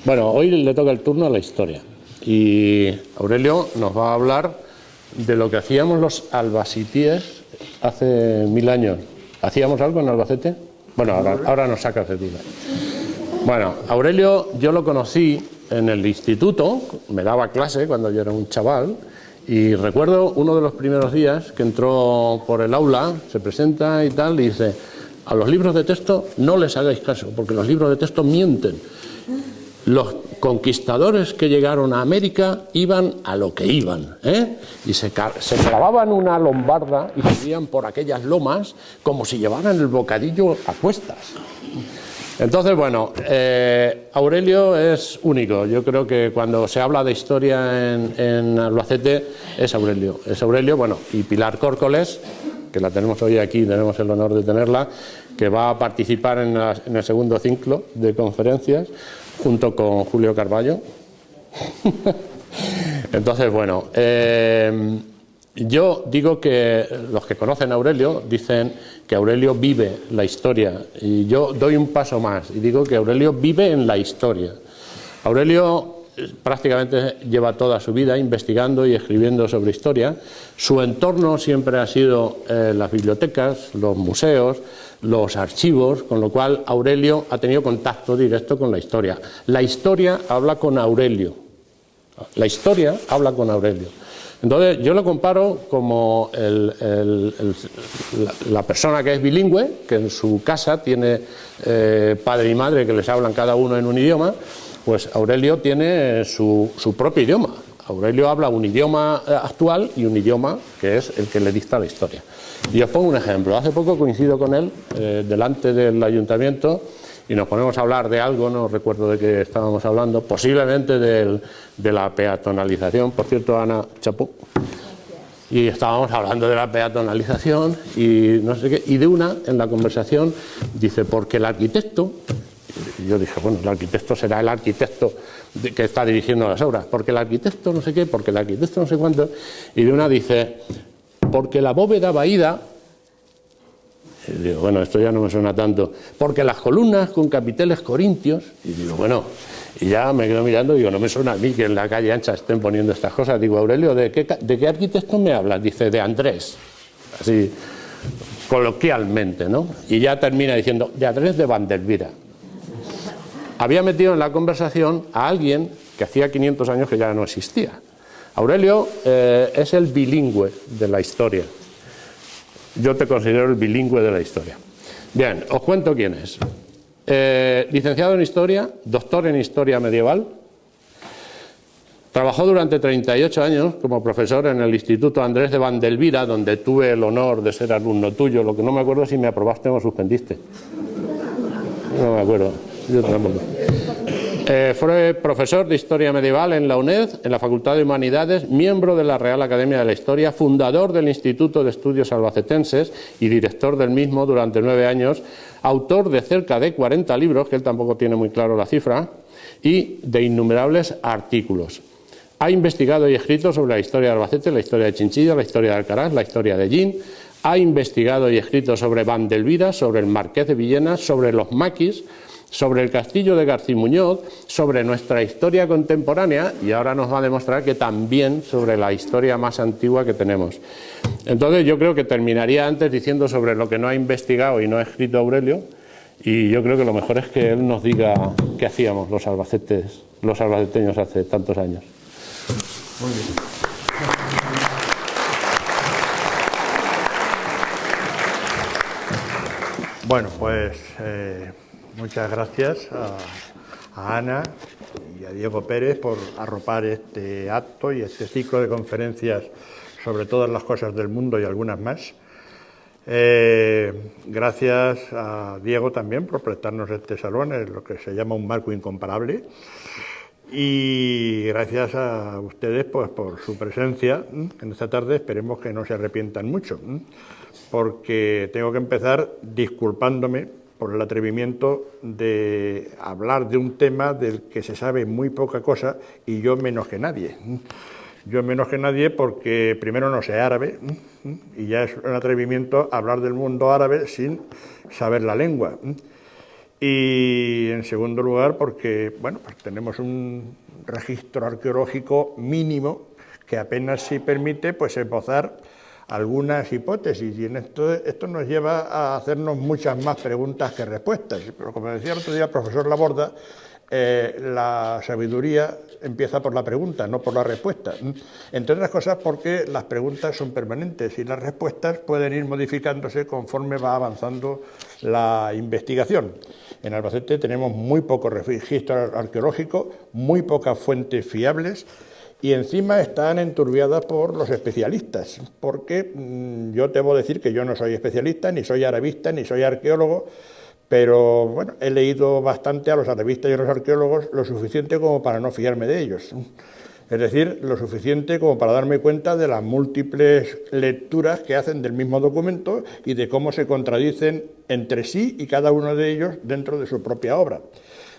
Bueno, hoy le toca el turno a la historia y Aurelio nos va a hablar de lo que hacíamos los albasitíes hace 1000 años. ¿Hacíamos algo en Albacete? Bueno, ahora nos sacas de duda. Bueno, Aurelio yo lo conocí en el instituto, me daba clase cuando yo era un chaval y recuerdo uno de los primeros días que entró por el aula, se presenta y tal, y dice: a los libros de texto no les hagáis caso, porque los libros de texto mienten. Los conquistadores que llegaron a América iban a lo que iban, y se clavaban una lombarda y subían por aquellas lomas como si llevaran el bocadillo a cuestas. Entonces, bueno, Aurelio es único. Yo creo que cuando se habla de historia en Albacete es Aurelio. Es Aurelio, bueno, y Pilar Córcoles, que la tenemos hoy aquí, tenemos el honor de tenerla, que va a participar en el segundo ciclo de conferencias, junto con Julio Carballo. Entonces, bueno, yo digo que los que conocen a Aurelio dicen que Aurelio vive la historia, y yo doy un paso más y digo que Aurelio vive en la historia. Aurelio prácticamente lleva toda su vida investigando y escribiendo sobre historia. Su entorno siempre ha sido las bibliotecas, los museos, los archivos, con lo cual Aurelio ha tenido contacto directo con la historia. La historia habla con Aurelio. La historia habla con Aurelio. Entonces yo lo comparo como la persona que es bilingüe, que en su casa tiene padre y madre que les hablan cada uno en un idioma. Pues Aurelio tiene su propio idioma. Aurelio habla un idioma actual y un idioma que es el que le dicta la historia. Y os pongo un ejemplo. Hace poco coincido con él delante del ayuntamiento y nos ponemos a hablar de algo, no recuerdo de qué estábamos hablando, posiblemente de la peatonalización. Por cierto, Ana Chapó. Y estábamos hablando de la peatonalización y no sé qué. Y de una, en la conversación, dice: porque el arquitecto... Y yo dije, bueno, el arquitecto será el arquitecto que está dirigiendo las obras, porque el arquitecto no sé qué, porque el arquitecto no sé cuánto, y de una dice: porque la bóveda vaída, y digo, bueno, esto ya no me suena tanto, porque las columnas con capiteles corintios, y digo, bueno, y ya me quedo mirando y digo, no me suena a mí que en la calle ancha estén poniendo estas cosas. Digo, Aurelio, ¿de qué arquitecto me hablas? Dice, de Andrés, así coloquialmente, ¿no? Y ya termina diciendo, de Andrés de Vandelvira. Había metido en la conversación a alguien que hacía 500 años que ya no existía. Aurelio es el bilingüe de la historia. Yo te considero el bilingüe de la historia. Bien, os cuento quién es. Licenciado en Historia, doctor en Historia Medieval. Trabajó durante 38 años como profesor en el Instituto Andrés de Vandelvira, donde tuve el honor de ser alumno tuyo. Lo que no me acuerdo es si me aprobaste o me suspendiste. No me acuerdo. Yo tampoco. Fue profesor de Historia Medieval en la UNED, en la Facultad de Humanidades, miembro de la Real Academia de la Historia, fundador del Instituto de Estudios Albacetenses y director del mismo durante 9 años, autor de cerca de 40 libros, que él tampoco tiene muy claro la cifra, y de innumerables artículos. Ha investigado y escrito sobre la historia de Albacete, la historia de Chinchilla, la historia de Alcaraz, la historia de Llín. Ha investigado y escrito sobre Vandelvira, sobre el Marqués de Villena, sobre los maquis, sobre el castillo de Garcimuñoz, sobre nuestra historia contemporánea y ahora nos va a demostrar que también sobre la historia más antigua que tenemos. Entonces yo creo que terminaría antes diciendo sobre lo que no ha investigado y no ha escrito Aurelio, y yo creo que lo mejor es que él nos diga qué hacíamos los albaceteños hace tantos años. Muy bien. Bueno, pues muchas gracias a Ana y a Diego Pérez por arropar este acto y este ciclo de conferencias sobre todas las cosas del mundo y algunas más. Gracias a Diego también por prestarnos este salón, es lo que se llama un marco incomparable. Y gracias a ustedes pues, por su presencia en esta tarde. Esperemos que no se arrepientan mucho, porque tengo que empezar disculpándome por el atrevimiento de hablar de un tema del que se sabe muy poca cosa y yo menos que nadie. Yo menos que nadie porque primero no sé árabe y ya es un atrevimiento hablar del mundo árabe sin saber la lengua. Y en segundo lugar, porque bueno, pues tenemos un registro arqueológico mínimo que apenas si permite pues esbozar algunas hipótesis, y en esto nos lleva a hacernos muchas más preguntas que respuestas. Pero como decía el otro día el profesor Laborda, la sabiduría empieza por la pregunta, no por la respuesta. Entre otras cosas porque las preguntas son permanentes y las respuestas pueden ir modificándose conforme va avanzando la investigación. En Albacete tenemos muy poco registro arqueológico, muy pocas fuentes fiables, y encima están enturbiadas por los especialistas, porque yo debo decir que yo no soy especialista, ni soy arabista, ni soy arqueólogo, pero bueno, he leído bastante a los arabistas y a los arqueólogos, lo suficiente como para no fiarme de ellos. Es decir, lo suficiente como para darme cuenta de las múltiples lecturas que hacen del mismo documento y de cómo se contradicen entre sí y cada uno de ellos dentro de su propia obra.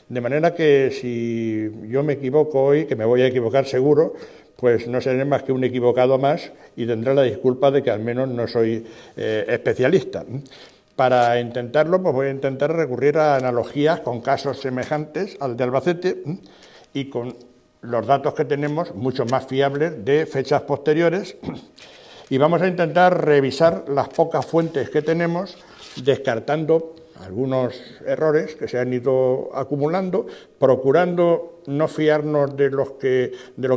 De manera que si yo me equivoco hoy, que me voy a equivocar seguro, pues no seré más que un equivocado más y tendré la disculpa de que al menos no soy especialista. Para intentarlo, pues voy a intentar recurrir a analogías con casos semejantes al de Albacete y con los datos que tenemos, mucho más fiables, de fechas posteriores, y vamos a intentar revisar las pocas fuentes que tenemos, descartando algunos errores que se han ido acumulando, procurando no fiarnos de lo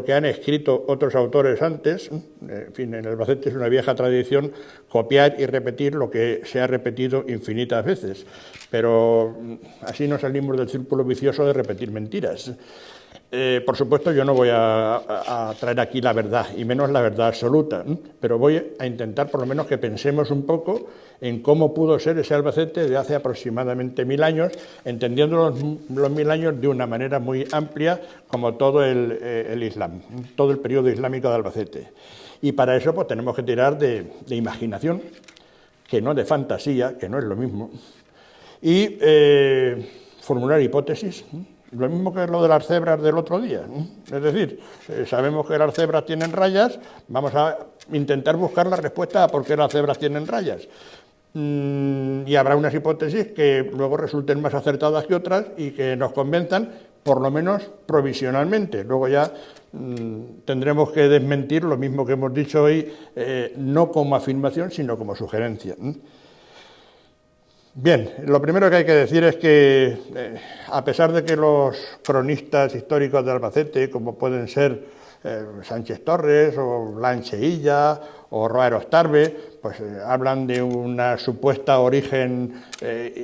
que han escrito otros autores antes. En fin, en Albacete es una vieja tradición copiar y repetir lo que se ha repetido infinitas veces, pero así no salimos del círculo vicioso de repetir mentiras. Por supuesto, yo no voy a traer aquí la verdad, y menos la verdad absoluta, pero voy a intentar por lo menos que pensemos un poco en cómo pudo ser ese Albacete de hace aproximadamente 1000 años, entendiendo los 1000 años de una manera muy amplia, como todo el Islam, todo el periodo islámico de Albacete. Y para eso pues tenemos que tirar de imaginación, que no de fantasía, que no es lo mismo, y formular hipótesis. Lo mismo que lo de las cebras del otro día. Es decir, sabemos que las cebras tienen rayas, vamos a intentar buscar la respuesta a por qué las cebras tienen rayas. Y habrá unas hipótesis que luego resulten más acertadas que otras y que nos convenzan, por lo menos provisionalmente. Luego ya tendremos que desmentir lo mismo que hemos dicho hoy, no como afirmación, sino como sugerencia. Bien, lo primero que hay que decir es que, a pesar de que los cronistas históricos de Albacete, como pueden ser Sánchez Torres o Lancheilla o Roero Starve, pues hablan de una supuesta origen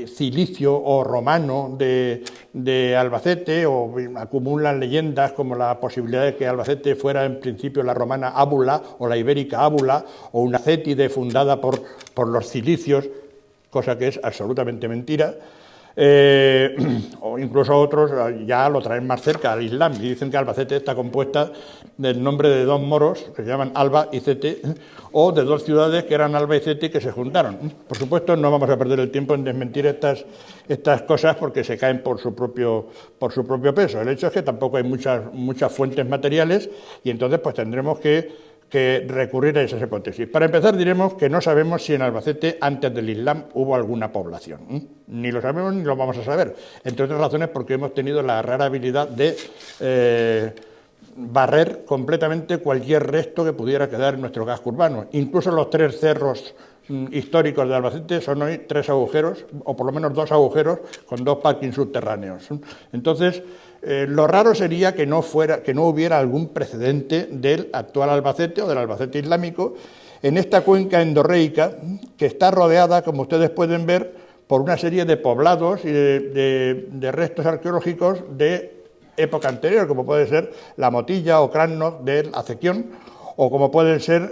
cilicio o romano de Albacete, o acumulan leyendas como la posibilidad de que Albacete fuera en principio la romana Ábula o la ibérica Ábula, o una cétide fundada por los cilicios, cosa que es absolutamente mentira, o incluso otros ya lo traen más cerca al Islam y dicen que Albacete está compuesta del nombre de dos moros que se llaman Alba y Cete, o de dos ciudades que eran Alba y Cete que se juntaron. Por supuesto, no vamos a perder el tiempo en desmentir estas cosas porque se caen por su propio peso. El hecho es que tampoco hay muchas fuentes materiales y entonces pues tendremos que recurrir a esas hipótesis. Para empezar, diremos que no sabemos si en Albacete antes del Islam hubo alguna población. Ni lo sabemos ni lo vamos a saber, entre otras razones porque hemos tenido la rara habilidad de barrer completamente cualquier resto que pudiera quedar en nuestro casco urbano. Incluso los 3 cerros históricos de Albacete son hoy 3 agujeros, o por lo menos 2 agujeros con 2 parkings subterráneos. Entonces, lo raro sería que no hubiera algún precedente del actual Albacete o del Albacete islámico en esta cuenca endorreica que está rodeada, como ustedes pueden ver, por una serie de poblados y de restos arqueológicos de época anterior, como puede ser la Motilla o Crannos del Acequión, o como puede ser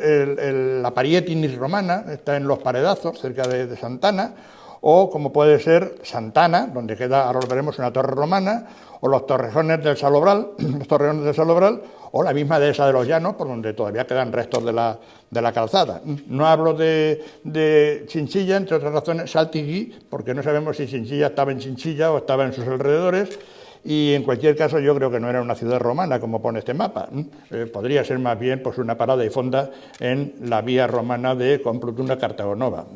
la Parietinis romana, está en los Paredazos, cerca de Santana, o como puede ser Santana, donde queda, ahora lo veremos, una torre romana, o los torrejones del Salobral, o la misma dehesa de los Llanos, por donde todavía quedan restos de la calzada. No hablo de Chinchilla, entre otras razones, Saltiguí, porque no sabemos si Chinchilla estaba en Chinchilla o estaba en sus alrededores, y en cualquier caso yo creo que no era una ciudad romana, como pone este mapa. Podría ser más bien pues una parada y fonda en la vía romana de Complutuna Cartagonova.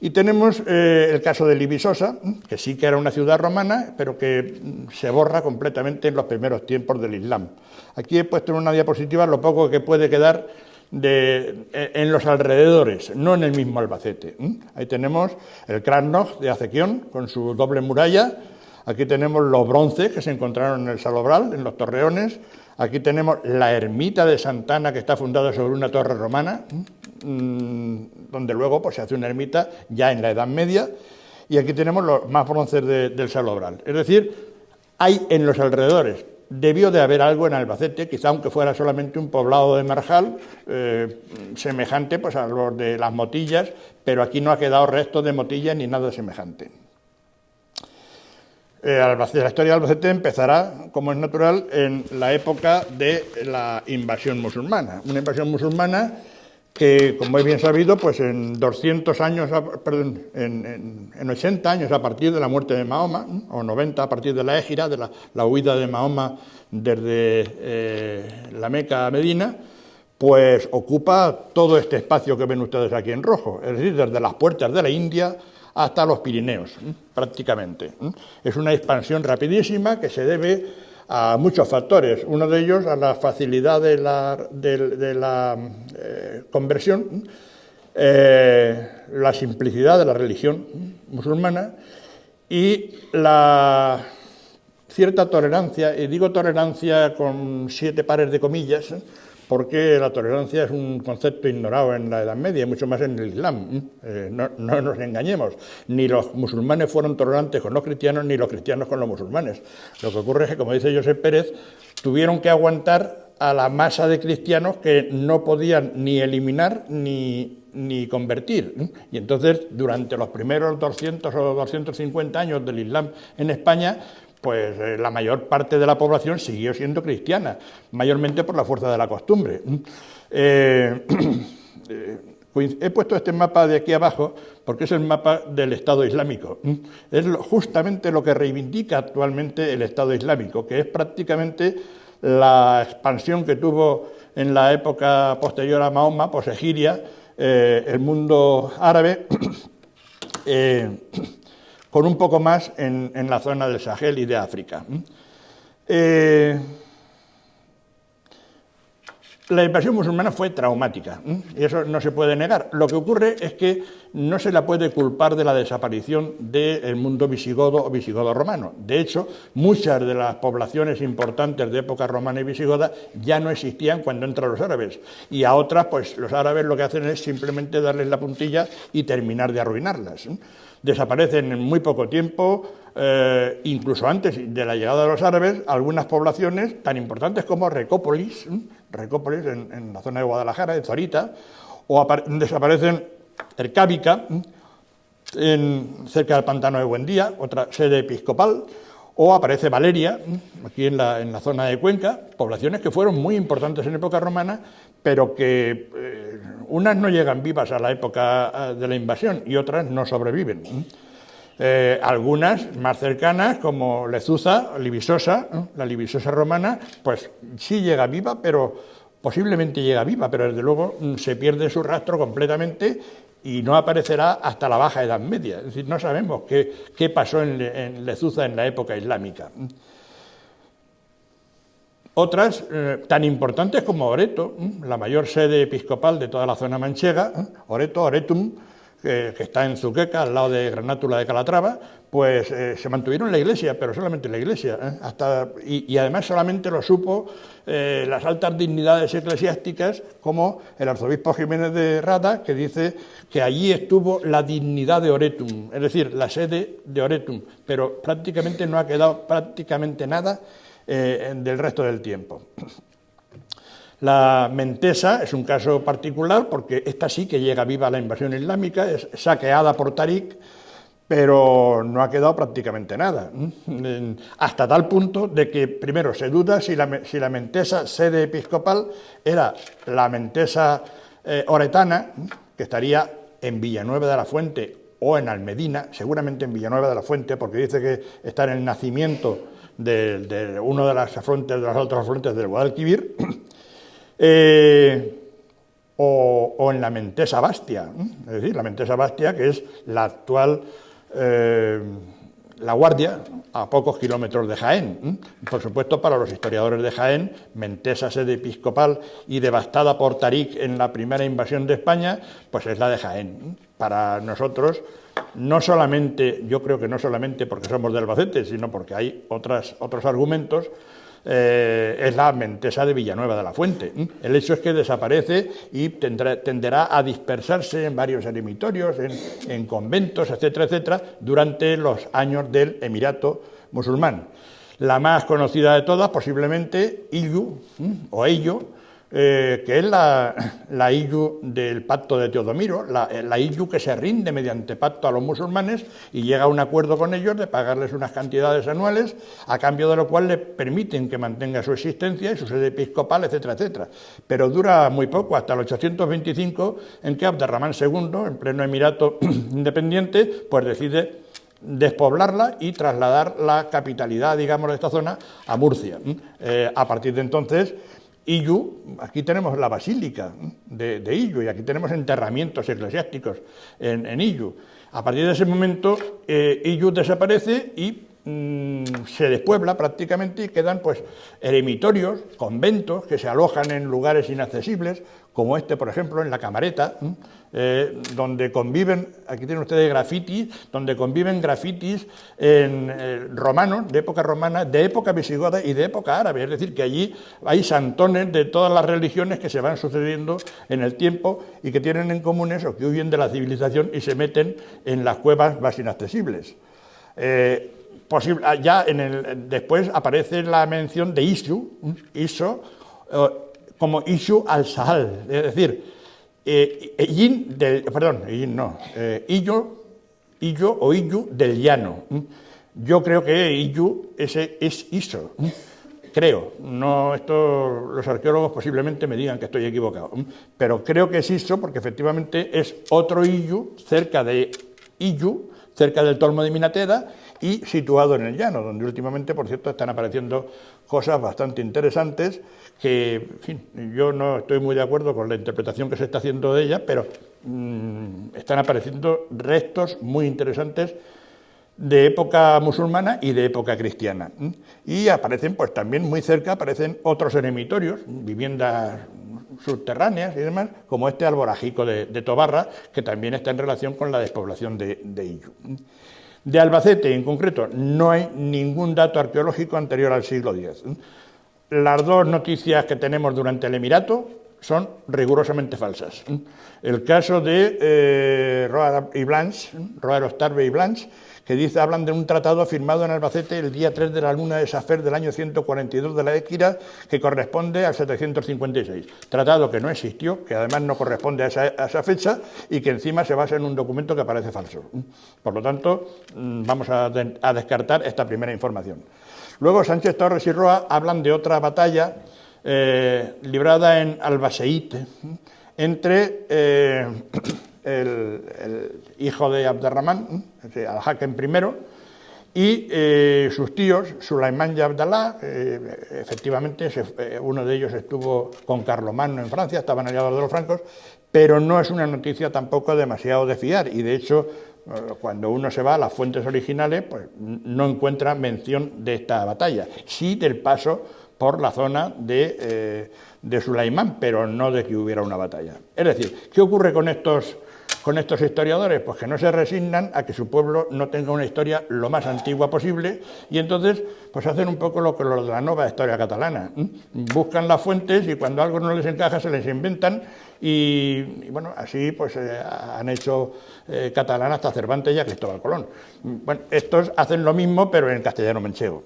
Y tenemos el caso de Libisosa, que sí que era una ciudad romana, pero que se borra completamente en los primeros tiempos del Islam. Aquí he puesto en una diapositiva lo poco que puede quedar en los alrededores, no en el mismo Albacete. Ahí tenemos el Krasnov de Acequión, con su doble muralla. Aquí tenemos los bronces que se encontraron en el Salobral, en los Torreones. Aquí tenemos la ermita de Santana, que está fundada sobre una torre romana, donde luego pues, se hace una ermita ya en la Edad Media. Y aquí tenemos los más bronces del Salobral. Es decir, hay en los alrededores. Debió de haber algo en Albacete, quizá aunque fuera solamente un poblado de marjal, semejante pues, a los de las Motillas, pero aquí no ha quedado resto de Motillas ni nada semejante. La historia de Albacete empezará, como es natural, en la época de la invasión musulmana. Una invasión musulmana que, como es bien sabido, pues en 200 años, perdón, en 80 años a partir de la muerte de Mahoma, o 90 a partir de la Égira, de la huida de Mahoma desde la Meca a Medina, pues ocupa todo este espacio que ven ustedes aquí en rojo, es decir, desde las puertas de la India hasta los Pirineos, prácticamente. Es una expansión rapidísima que se debe a muchos factores. Uno de ellos a la facilidad de la conversión, la simplicidad de la religión musulmana y la cierta tolerancia, y digo tolerancia con 7 pares de comillas, porque la tolerancia es un concepto ignorado en la Edad Media y mucho más en el Islam. No nos engañemos, ni los musulmanes fueron tolerantes con los cristianos, ni los cristianos con los musulmanes. Lo que ocurre es que, como dice Josep Pérez, tuvieron que aguantar a la masa de cristianos que no podían ni eliminar ni convertir. Y entonces, durante los primeros 200 o 250 años del Islam en España, pues la mayor parte de la población siguió siendo cristiana, mayormente por la fuerza de la costumbre. He puesto este mapa de aquí abajo porque es el mapa del Estado Islámico. Es justamente lo que reivindica actualmente el Estado Islámico, que es prácticamente la expansión que tuvo en la época posterior a Mahoma, posegiria, el mundo árabe, con un poco más en la zona del Sahel y de África. La invasión musulmana fue traumática, y eso no se puede negar. Lo que ocurre es que no se la puede culpar de la desaparición del mundo visigodo o visigodo romano. De hecho, muchas de las poblaciones importantes de época romana y visigoda ya no existían cuando entran los árabes, y a otras, pues los árabes lo que hacen es simplemente darles la puntilla y terminar de arruinarlas. Desaparecen en muy poco tiempo, incluso antes de la llegada de los árabes, algunas poblaciones tan importantes como Recópolis en la zona de Guadalajara, de Zorita, o desaparecen Ercábica, cerca del pantano de Buendía, otra sede episcopal, o aparece Valeria, aquí en la zona de Cuenca, poblaciones que fueron muy importantes en época romana, pero que unas no llegan vivas a la época de la invasión y otras no sobreviven. Algunas más cercanas, como Lezuza, Libisosa, la Libisosa romana, pues sí llega viva, pero posiblemente llega viva, pero desde luego se pierde su rastro completamente y no aparecerá hasta la Baja Edad Media. Es decir, no sabemos qué pasó en Lezuza en la época islámica. Otras tan importantes como Oreto, la mayor sede episcopal de toda la zona manchega, Oretum, que está en Zuqueca, al lado de Granátula de Calatrava, pues se mantuvieron en la iglesia, pero solamente en la iglesia, y además solamente lo supo las altas dignidades eclesiásticas, como el arzobispo Jiménez de Rada, que dice que allí estuvo la dignidad de Oretum, es decir, la sede de Oretum, pero prácticamente no ha quedado prácticamente nada del resto del tiempo. La Mentesa es un caso particular porque esta sí que llega viva a la invasión islámica, es saqueada por Tarik, pero no ha quedado prácticamente nada. Hasta tal punto de que primero se duda si la Mentesa sede episcopal era la Mentesa oretana, que estaría en Villanueva de la Fuente o en Almedina, seguramente en Villanueva de la Fuente, porque dice que está en el nacimiento de uno de las otras afluentes del Guadalquivir. o en la Mentesa Bastia, es decir, la Mentesa Bastia, que es la actual La Guardia, a pocos kilómetros de Jaén. Por supuesto, para los historiadores de Jaén, Mentesa, sede episcopal y devastada por Tarik en la primera invasión de España, pues es la de Jaén. Para nosotros, no solamente, yo creo que no solamente porque somos de Albacete, sino porque hay otros argumentos, es la Mentesa de Villanueva de la Fuente. El hecho es que desaparece y tenderá a dispersarse en varios eremitorios, en conventos, etcétera, etcétera, durante los años del Emirato musulmán. La más conocida de todas, posiblemente, Iyu, o Eyo, que es la Iyu del pacto de Teodomiro, la Iyu que se rinde mediante pacto a los musulmanes y llega a un acuerdo con ellos de pagarles unas cantidades anuales, a cambio de lo cual le permiten que mantenga su existencia y su sede episcopal, etcétera, etcétera. Pero dura muy poco, hasta el 825, en que Abderramán II, en pleno Emirato independiente, pues decide despoblarla y trasladar la capitalidad, digamos, de esta zona a Murcia. A partir de entonces, Iyu, aquí tenemos la basílica de Iyu y aquí tenemos enterramientos eclesiásticos en Iyu. A partir de ese momento, Iyu desaparece y se despuebla prácticamente y quedan pues eremitorios, conventos que se alojan en lugares inaccesibles, como este, por ejemplo, en la Camareta, donde conviven, aquí tienen ustedes grafitis, donde conviven grafitis romanos, de época romana, de época visigoda y de época árabe. Es decir, que allí hay santones de todas las religiones que se van sucediendo en el tiempo y que tienen en común eso, que huyen de la civilización y se meten en las cuevas más inaccesibles. Después aparece la mención de Isu, como Isu al-Sahal, es decir, Iyu del llano. Yo creo que Iyu ese es Iso, creo. No, esto los arqueólogos posiblemente me digan que estoy equivocado, pero creo que es Iso porque efectivamente es otro Iyu cerca de Iyu, cerca del Tolmo de Minateda y situado en el llano, donde últimamente, por cierto, están apareciendo cosas bastante interesantes que, en fin, yo no estoy muy de acuerdo con la interpretación que se está haciendo de ella, pero están apareciendo restos muy interesantes de época musulmana y de época cristiana. Y aparecen, pues también muy cerca, aparecen otros eremitorios, viviendas subterráneas y demás, como este alborajico de Tobarra, que también está en relación con la despoblación de Iyu. De Albacete, en concreto, no hay ningún dato arqueológico anterior al siglo X. Las dos noticias que tenemos durante el Emirato son rigurosamente falsas. El caso de Roer Ostarbe y Blanche, que hablan de un tratado firmado en Albacete el día 3 de la luna de Safer del año 142 de la Équira, que corresponde al 756. Tratado que no existió, que además no corresponde a esa fecha y que encima se basa en un documento que parece falso. Por lo tanto, vamos a descartar esta primera información. Luego Sánchez Torres y Roa hablan de otra batalla librada en Albaseite entre el hijo de Abderramán, Al-Hakem I, y sus tíos, Sulaimán y Abdalá. Efectivamente, uno de ellos estuvo con Carlomagno en Francia, estaban aliados de los francos, pero no es una noticia tampoco demasiado de fiar, y de hecho, cuando uno se va a las fuentes originales, pues no encuentra mención de esta batalla, sí del paso por la zona de Sulaimán, pero no de que hubiera una batalla. Es decir, ¿qué ocurre con estos historiadores? Pues que no se resignan a que su pueblo no tenga una historia lo más antigua posible y entonces pues hacen un poco lo que los de la nueva historia catalana. Buscan las fuentes y cuando algo no les encaja se les inventan y bueno, así pues han hecho catalán hasta Cervantes y a Cristóbal Colón. Bueno, estos hacen lo mismo pero en castellano manchego.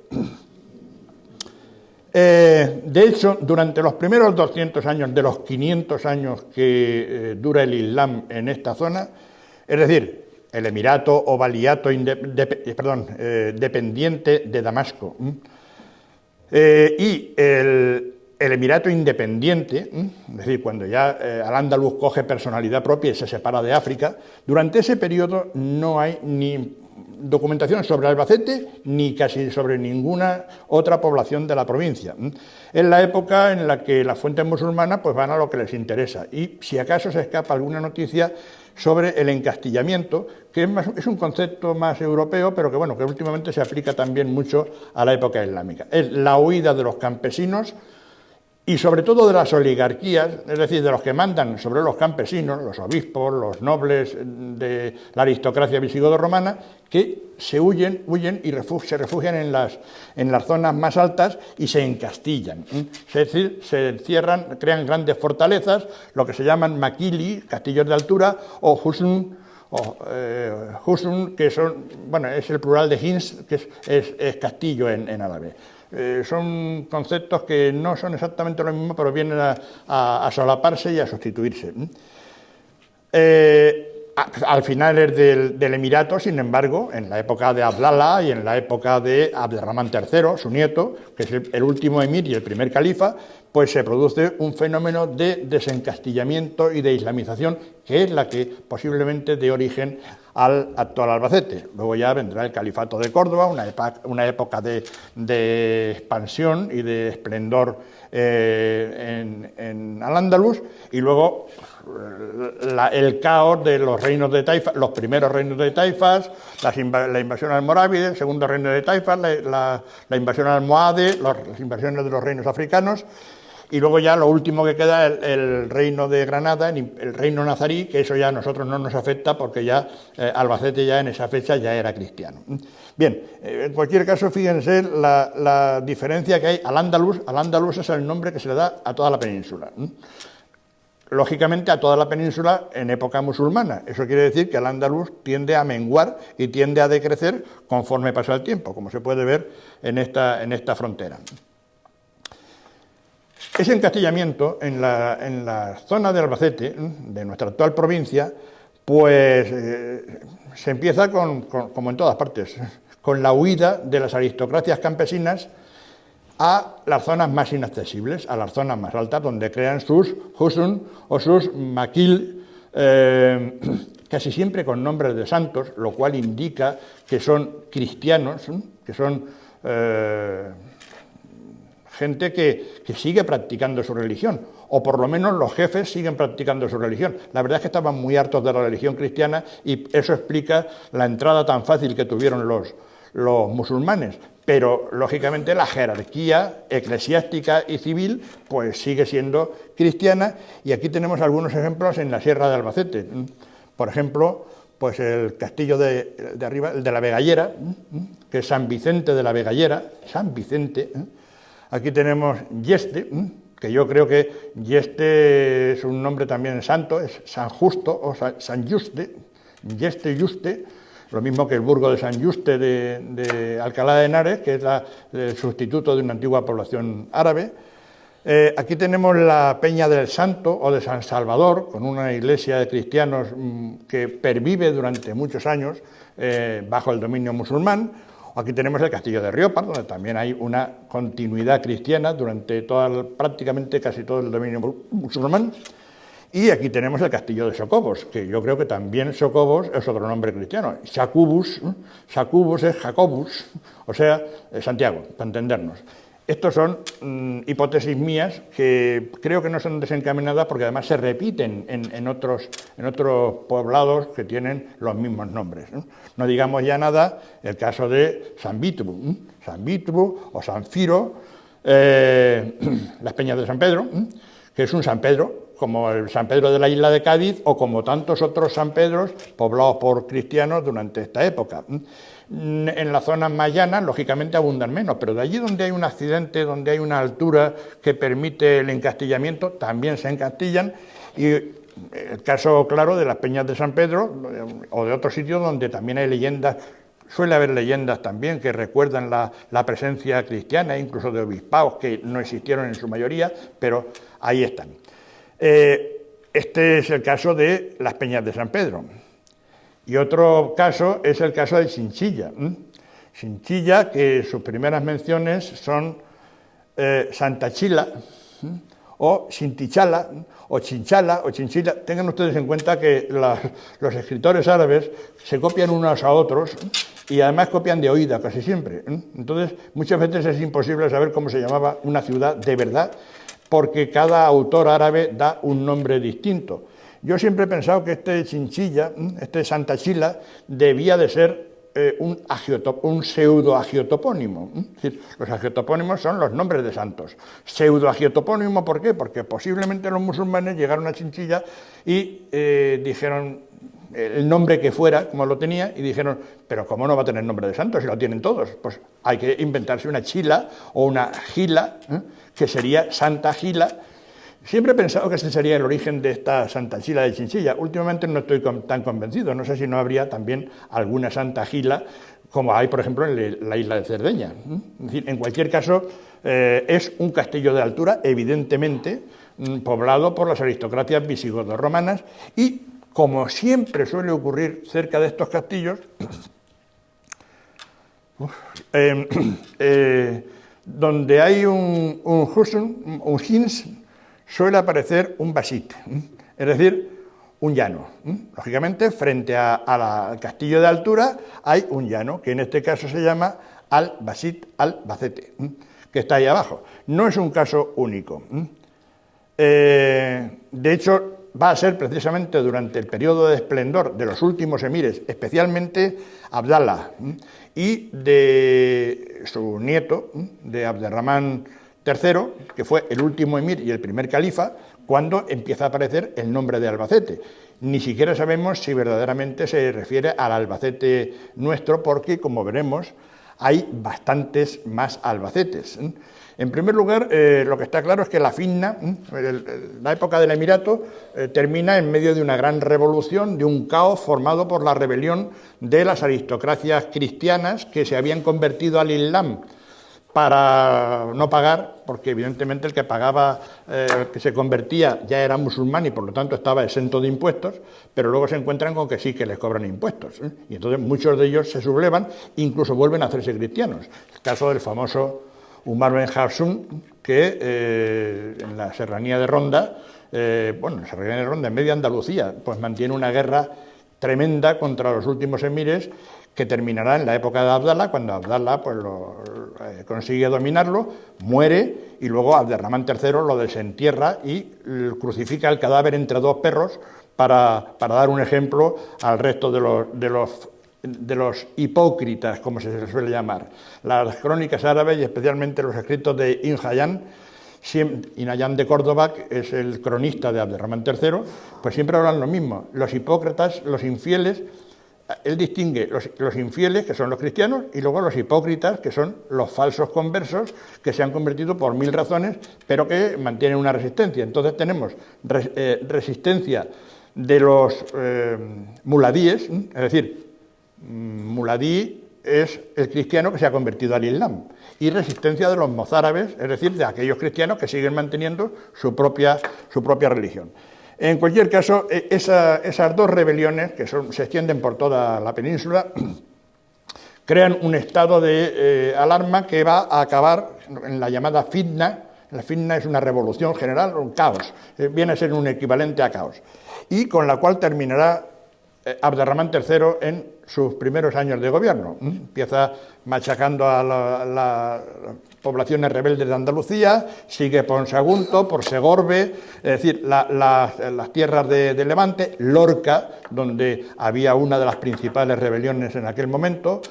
De hecho, durante los primeros 200 años de los 500 años que dura el Islam en esta zona, es decir, el Emirato o Valiato dependiente de Damasco y el Emirato independiente, es decir, cuando ya Al-Ándalus coge personalidad propia y se separa de África, durante ese periodo no hay ni documentación sobre Albacete ni casi sobre ninguna otra población de la provincia. Es la época en la que las fuentes musulmanas pues van a lo que les interesa y si acaso se escapa alguna noticia sobre el encastillamiento, que es un concepto más europeo, pero que, bueno, que últimamente se aplica también mucho a la época islámica. Es la huida de los campesinos y sobre todo de las oligarquías, es decir, de los que mandan sobre los campesinos, los obispos, los nobles de la aristocracia visigodo-romana, que se huyen y se refugian en las zonas más altas y se encastillan. Es decir, se encierran, crean grandes fortalezas, lo que se llaman maquili, castillos de altura, o husn, que son, bueno, es el plural de hins, que es castillo en árabe. Son conceptos que no son exactamente lo mismo, pero vienen a solaparse y a sustituirse. Al final del Emirato, sin embargo, en la época de Abdalá y en la época de Abderramán III, su nieto, que es el último emir y el primer califa, pues se produce un fenómeno de desencastillamiento y de islamización, que es la que posiblemente dé origen al actual Albacete. Luego ya vendrá el califato de Córdoba, una época de expansión y de esplendor en Al-Ándalus, y luego el caos de los reinos de Taifas, los primeros reinos de Taifas, la invasión almorávide, el segundo reino de Taifas, la invasión almohade, las invasiones de los reinos africanos, y luego ya lo último que queda, el reino de Granada, el reino nazarí, que eso ya a nosotros no nos afecta porque ya Albacete ya en esa fecha ya era cristiano. Bien, en cualquier caso, fíjense la diferencia que hay al Andalus. Al Andalus es el nombre que se le da a toda la península. Lógicamente a toda la península en época musulmana. Eso quiere decir que el Andalus tiende a menguar y tiende a decrecer conforme pasa el tiempo, como se puede ver en esta frontera. Ese encastillamiento en la zona de Albacete, de nuestra actual provincia, pues se empieza como en todas partes, con la huida de las aristocracias campesinas a las zonas más inaccesibles, a las zonas más altas, donde crean sus husn o sus maquil, casi siempre con nombres de santos, lo cual indica que son cristianos, que son gente que sigue practicando su religión, o por lo menos los jefes siguen practicando su religión. La verdad es que estaban muy hartos de la religión cristiana y eso explica la entrada tan fácil que tuvieron los musulmanes, pero lógicamente la jerarquía eclesiástica y civil pues sigue siendo cristiana, y aquí tenemos algunos ejemplos en la Sierra de Albacete. Por ejemplo, pues el castillo de arriba, el de la Vegallera, que es San Vicente de la Vegallera, San Vicente. Aquí tenemos Yeste, que yo creo que Yeste es un nombre también santo, es San Justo o San Juste, Yeste Juste, lo mismo que el burgo de San Juste de Alcalá de Henares, que es el sustituto de una antigua población árabe. Aquí tenemos la Peña del Santo o de San Salvador, con una iglesia de cristianos que pervive durante muchos años bajo el dominio musulmán. Aquí tenemos el castillo de Riópar, donde también hay una continuidad cristiana durante prácticamente casi todo el dominio musulmán. Y aquí tenemos el castillo de Socobos, que yo creo que también Socobos es otro nombre cristiano. Jacubus es Jacobus, o sea, Santiago, para entendernos. Estos son hipótesis mías que creo que no son desencaminadas porque además se repiten en otros poblados que tienen los mismos nombres. No digamos ya nada el caso de San Vitru o San Firo, las Peñas de San Pedro, que es un San Pedro, como el San Pedro de la isla de Cádiz o como tantos otros San Pedros poblados por cristianos durante esta época. En las zonas más llanas, lógicamente, abundan menos, pero de allí donde hay un accidente, donde hay una altura que permite el encastillamiento, también se encastillan, y el caso claro de las Peñas de San Pedro o de otros sitios donde también hay leyendas, suele haber leyendas también que recuerdan la presencia cristiana, incluso de obispados que no existieron en su mayoría, pero ahí están. Este es el caso de las Peñas de San Pedro. Y otro caso es el caso de Chinchilla. Chinchilla, que sus primeras menciones son Santa Chila, o Sintichala, o Chinchala, o Chinchilla. Tengan ustedes en cuenta que los escritores árabes se copian unos a otros y además copian de oída casi siempre. Entonces, muchas veces es imposible saber cómo se llamaba una ciudad de verdad, porque cada autor árabe da un nombre distinto. Yo siempre he pensado que este Chinchilla, este Santa Chila, debía de ser un pseudo-agiotopónimo. Es decir, los agiotopónimos son los nombres de santos. Pseudo-agiotopónimo, ¿por qué? Porque posiblemente los musulmanes llegaron a Chinchilla y dijeron el nombre que fuera, como lo tenía, y dijeron, pero ¿cómo no va a tener nombre de santo si lo tienen todos? Pues hay que inventarse una chila o una gila, que sería Santa Gila. Siempre he pensado que este sería el origen de esta Santa Chila de Chinchilla. Últimamente no estoy tan convencido, no sé si no habría también alguna Santa Gila, como hay, por ejemplo, en la isla de Cerdeña. Es decir, en cualquier caso, es un castillo de altura, evidentemente, poblado por las aristocracias visigodo-romanas, y como siempre suele ocurrir cerca de estos castillos, donde hay un husn, un hins, suele aparecer un basit, es decir, un llano. Lógicamente, frente al castillo de altura hay un llano, que en este caso se llama al-Basit al-Bacete, que está ahí abajo. No es un caso único. De hecho, va a ser precisamente durante el periodo de esplendor de los últimos emires, especialmente Abdallah y de su nieto, de Abderramán III, que fue el último emir y el primer califa, cuando empieza a aparecer el nombre de Albacete. Ni siquiera sabemos si verdaderamente se refiere al Albacete nuestro, porque, como veremos, hay bastantes más albacetes. En primer lugar, lo que está claro es que la Fitna, la época del Emirato, termina en medio de una gran revolución, de un caos formado por la rebelión de las aristocracias cristianas que se habían convertido al Islam para no pagar, porque evidentemente el que pagaba, que se convertía, ya era musulmán y por lo tanto estaba exento de impuestos, pero luego se encuentran con que sí que les cobran impuestos. Y entonces muchos de ellos se sublevan, incluso vuelven a hacerse cristianos. El caso del famoso Umar Ben Hafsun, que en la serranía de Ronda, en la serranía de Ronda, en medio de Andalucía, pues mantiene una guerra tremenda contra los últimos emires, que terminará en la época de Abdallah, cuando Abdallah pues, consigue dominarlo, muere, y luego Abderramán III lo desentierra y crucifica el cadáver entre dos perros para dar un ejemplo al resto de los hipócritas, como se suele llamar. Las crónicas árabes y especialmente los escritos de Ibn Hayyan de Córdoba, que es el cronista de Abderramán III, pues siempre hablan lo mismo. Los hipócritas, los infieles, él distingue los infieles, que son los cristianos, y luego los hipócritas, que son los falsos conversos, que se han convertido por mil razones, pero que mantienen una resistencia. Entonces tenemos resistencia de los muladíes, es decir, muladí es el cristiano que se ha convertido al Islam, y resistencia de los mozárabes, es decir, de aquellos cristianos que siguen manteniendo su propia religión. En cualquier caso, esas dos rebeliones, que se extienden por toda la península, crean un estado de alarma que va a acabar en la llamada fitna. La fitna es una revolución general, un caos, viene a ser un equivalente a caos, y con la cual terminará Abderramán III en sus primeros años de gobierno. Empieza machacando a las poblaciones rebeldes de Andalucía, sigue por Sagunto, por Segorbe, es decir, las tierras de Levante, Lorca, donde había una de las principales rebeliones en aquel momento,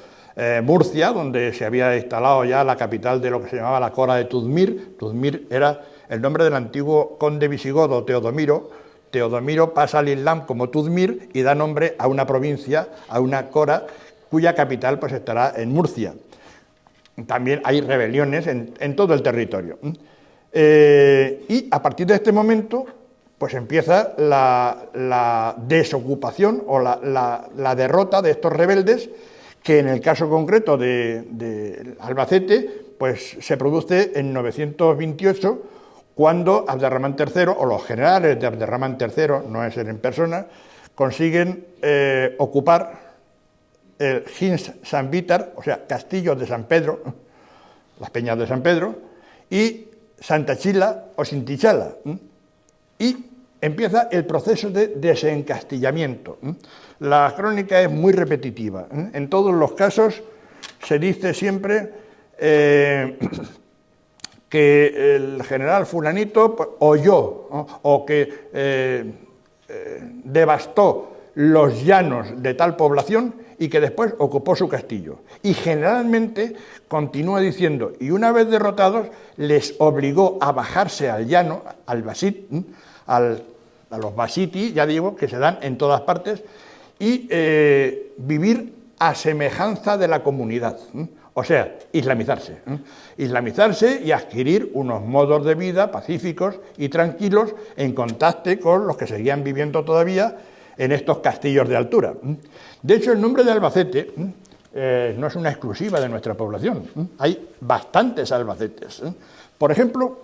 Murcia, donde se había instalado ya la capital de lo que se llamaba la Cora de Tudmir. Tudmir era el nombre del antiguo conde visigodo Teodomiro. Teodomiro pasa al Islam como Tudmir y da nombre a una provincia, a una Cora, cuya capital pues estará en Murcia. También hay rebeliones en todo el territorio. Y a partir de este momento, pues empieza la desocupación o la derrota de estos rebeldes, que en el caso concreto de Albacete, pues se produce en 928, cuando Abderramán III, o los generales de Abderramán III, no es él en persona, consiguen ocupar el Hins San Vítar, o sea, Castillo de San Pedro, las Peñas de San Pedro, y Santa Chila o Sintichala. Y empieza el proceso de desencastillamiento. La crónica es muy repetitiva. En todos los casos se dice siempre que el general fulanito pues, oyó, ¿no? O que devastó los llanos de tal población y que después ocupó su castillo. Y generalmente continúa diciendo, y una vez derrotados, les obligó a bajarse al llano, al basit, a los basiti, ya digo, que se dan en todas partes, y vivir a semejanza de la comunidad. O sea, islamizarse. Islamizarse y adquirir unos modos de vida pacíficos y tranquilos en contacto con los que seguían viviendo todavía en estos castillos de altura. De hecho, el nombre de Albacete no es una exclusiva de nuestra población. Hay bastantes Albacetes. Por ejemplo,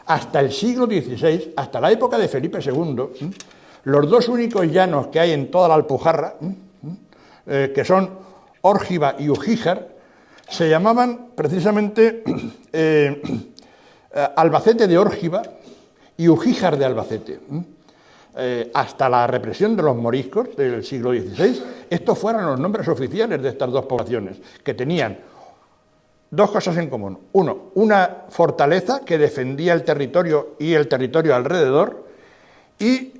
hasta el siglo XVI, hasta la época de Felipe II, los dos únicos llanos que hay en toda la Alpujarra, que son Órgiva y Ugíjar, se llamaban precisamente Albacete de Órgiva y Ugíjar de Albacete. Hasta la represión de los moriscos del siglo XVI, estos fueron los nombres oficiales de estas dos poblaciones, que tenían dos cosas en común. Uno, una fortaleza que defendía el territorio y el territorio alrededor, y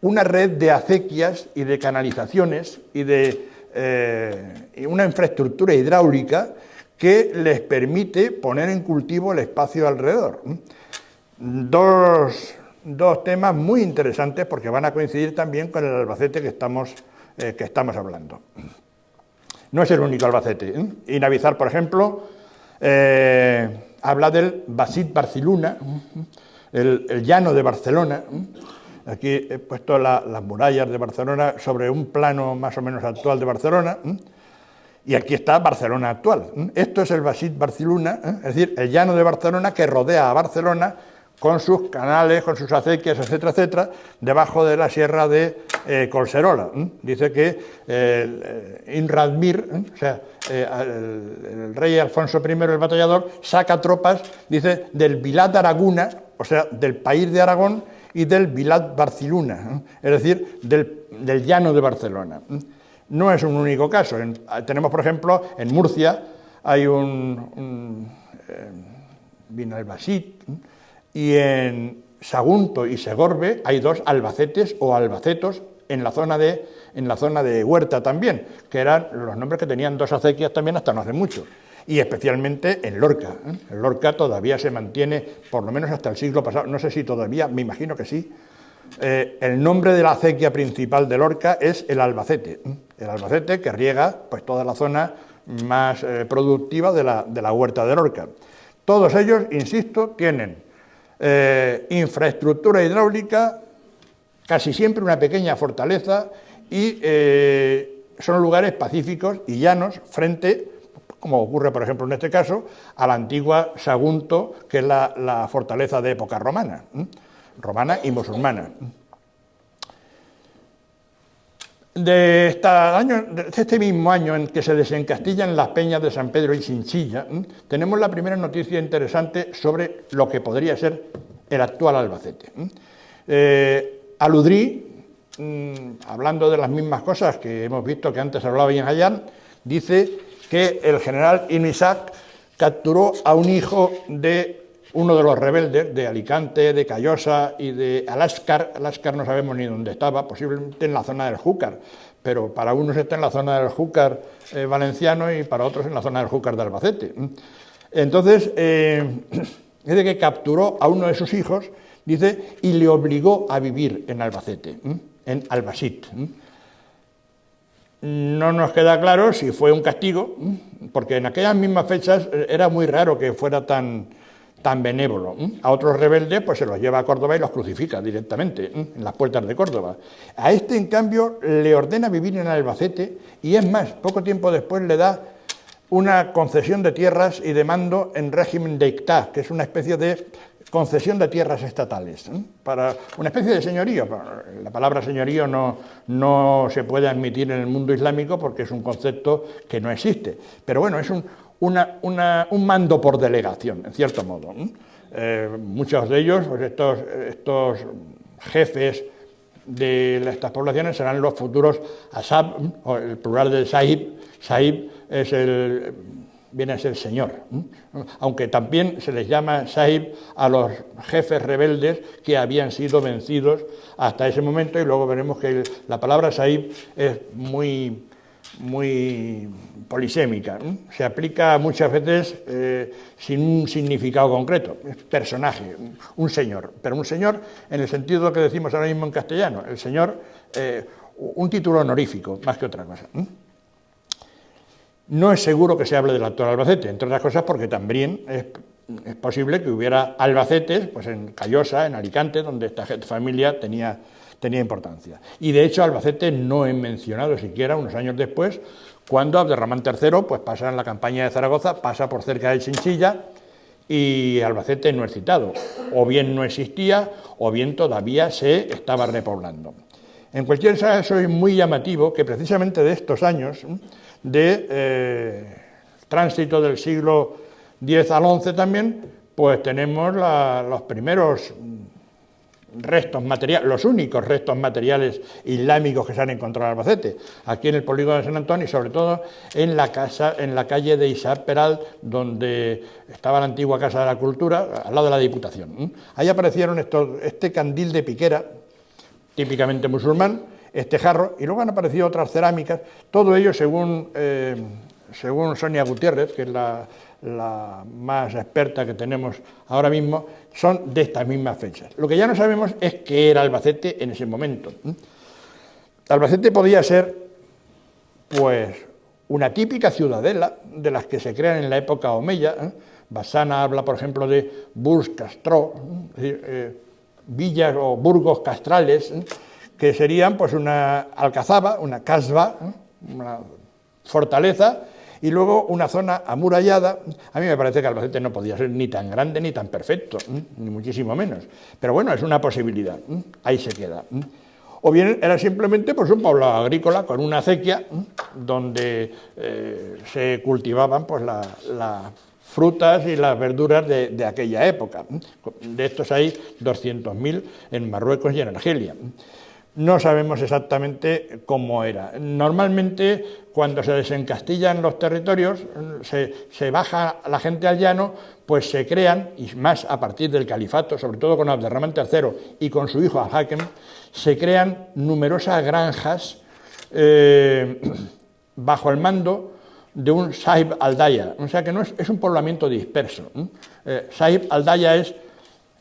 una red de acequias y de canalizaciones y de una infraestructura hidráulica que les permite poner en cultivo el espacio alrededor. Dos temas muy interesantes porque van a coincidir también con el Albacete que estamos hablando. No es el único Albacete. Y Navizar, por ejemplo, habla del Basit Barcelona, el llano de Barcelona. Aquí he puesto las murallas de Barcelona sobre un plano más o menos actual de Barcelona, y aquí está Barcelona actual. Esto es el Basit Barcelona, es decir, el llano de Barcelona que rodea a Barcelona con sus canales, con sus acequias, etcétera, etcétera, debajo de la sierra de Collserola. Dice que Inradmir, o sea, el rey Alfonso I, el batallador, saca tropas, dice, del Vilat Araguna, o sea, del país de Aragón, y del Vilat Barcelona, es decir, del llano de Barcelona. No es un único caso. Tenemos, por ejemplo, en Murcia hay un Vinalbasit, y en Sagunto y Segorbe hay dos albacetes o albacetos en la zona de Huerta también, que eran los nombres que tenían dos acequias también hasta no hace mucho. Y especialmente en Lorca. En Lorca todavía se mantiene, por lo menos hasta el siglo pasado, no sé si todavía, me imagino que sí, el nombre de la acequia principal de Lorca es el Albacete. El Albacete que riega pues, toda la zona más productiva de la huerta de Lorca. Todos ellos, insisto, tienen infraestructura hidráulica, casi siempre una pequeña fortaleza, y son lugares pacíficos y llanos frente, como ocurre por ejemplo en este caso, a la antigua Sagunto, que es la fortaleza de época romana y musulmana. De este mismo año en que se desencastillan las peñas de San Pedro y Chinchilla, tenemos la primera noticia interesante sobre lo que podría ser el actual Albacete. Aludrí, hablando de las mismas cosas que hemos visto que antes hablaba Ian Hayán, dice que el general Ibn Ishaq capturó a un hijo de uno de los rebeldes de Alicante, de Callosa y de Aláscar. Aláscar no sabemos ni dónde estaba, posiblemente en la zona del Júcar, pero para unos está en la zona del Júcar valenciano y para otros en la zona del Júcar de Albacete. Entonces, dice que capturó a uno de sus hijos, dice, y le obligó a vivir en Albacete, en Albasit. No nos queda claro si fue un castigo, porque en aquellas mismas fechas era muy raro que fuera tan benévolo. A otros rebeldes pues se los lleva a Córdoba y los crucifica directamente en las puertas de Córdoba. A este, en cambio, le ordena vivir en Albacete y es más, poco tiempo después le da una concesión de tierras y de mando en régimen de ictá, que es una especie de concesión de tierras estatales, para una especie de señorío. La palabra señorío no se puede admitir en el mundo islámico porque es un concepto que no existe, pero bueno, es un mando por delegación, en cierto modo. Muchos de ellos, pues estos jefes de estas poblaciones serán los futuros asab, o el plural del sahib. Sahib viene a ser señor, aunque también se les llama sahib a los jefes rebeldes que habían sido vencidos hasta ese momento, y luego veremos que la palabra sahib es muy polisémica, se aplica muchas veces sin un significado concreto, es personaje, un señor, pero un señor en el sentido que decimos ahora mismo en castellano, el señor, un título honorífico, más que otra cosa. No es seguro que se hable del actual Albacete, entre otras cosas porque también es posible que hubiera albacetes pues en Callosa, en Alicante, donde esta familia tenía importancia. Y de hecho Albacete no he mencionado siquiera unos años después, cuando Abderramán III pues, pasa en la campaña de Zaragoza, pasa por cerca de Chinchilla, y Albacete no es citado. O bien no existía, o bien todavía se estaba repoblando. En cualquier caso es muy llamativo que precisamente de estos años de tránsito del siglo X al XI también, pues tenemos los primeros restos materiales, los únicos restos materiales islámicos que se han encontrado en Albacete, aquí en el polígono de San Antonio y sobre todo en la calle de Isaac Peral, donde estaba la antigua Casa de la Cultura, al lado de la Diputación. Ahí aparecieron este candil de piquera, típicamente musulmán, este jarro, y luego han aparecido otras cerámicas, todo ello según Sonia Gutiérrez, que es la más experta que tenemos ahora mismo, son de estas mismas fechas. Lo que ya no sabemos es qué era Albacete en ese momento. Albacete podía ser, pues, una típica ciudadela de las que se crean en la época omeya. Bassana habla, por ejemplo, de Burj Castro, es decir, villas o burgos castrales, que serían pues una alcazaba, una casba, una fortaleza, y luego una zona amurallada. A mí me parece que Albacete no podía ser ni tan grande ni tan perfecto, ni muchísimo menos. Pero bueno, es una posibilidad, ahí se queda. O bien era simplemente pues, un poblado agrícola con una acequia donde se cultivaban pues, las frutas y las verduras de aquella época. De estos hay 200.000 en Marruecos y en Argelia. No sabemos exactamente cómo era. Normalmente, cuando se desencastillan los territorios, se baja la gente al llano, pues se crean, y más a partir del califato, sobre todo con Abderramán III y con su hijo Al-Hakem, se crean numerosas granjas bajo el mando de un Sahib al-Daya, o sea que no es un poblamiento disperso. Sahib al-Daya es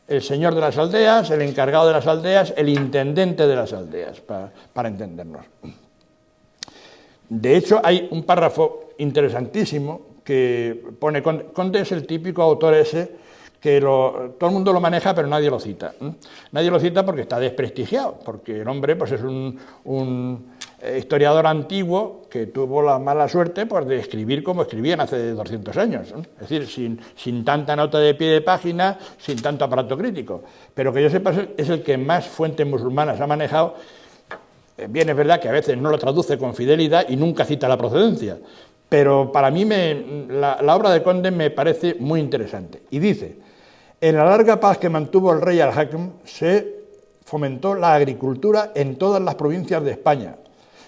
el señor de las aldeas, el encargado de las aldeas, el intendente de las aldeas, para entendernos. De hecho, hay un párrafo interesantísimo que pone, Conde es el típico autor ese que todo el mundo lo maneja pero nadie lo cita. Nadie lo cita porque está desprestigiado, porque el hombre pues, es un historiador antiguo que tuvo la mala suerte pues, de escribir como escribían hace 200 años, es decir, sin tanta nota de pie de página, sin tanto aparato crítico, pero que yo sepa es el que más fuentes musulmanas ha manejado. Bien, es verdad que a veces no lo traduce con fidelidad y nunca cita la procedencia, pero para mí la obra de Conde me parece muy interesante. Y dice, en la larga paz que mantuvo el rey Al-Hakem se fomentó la agricultura en todas las provincias de España.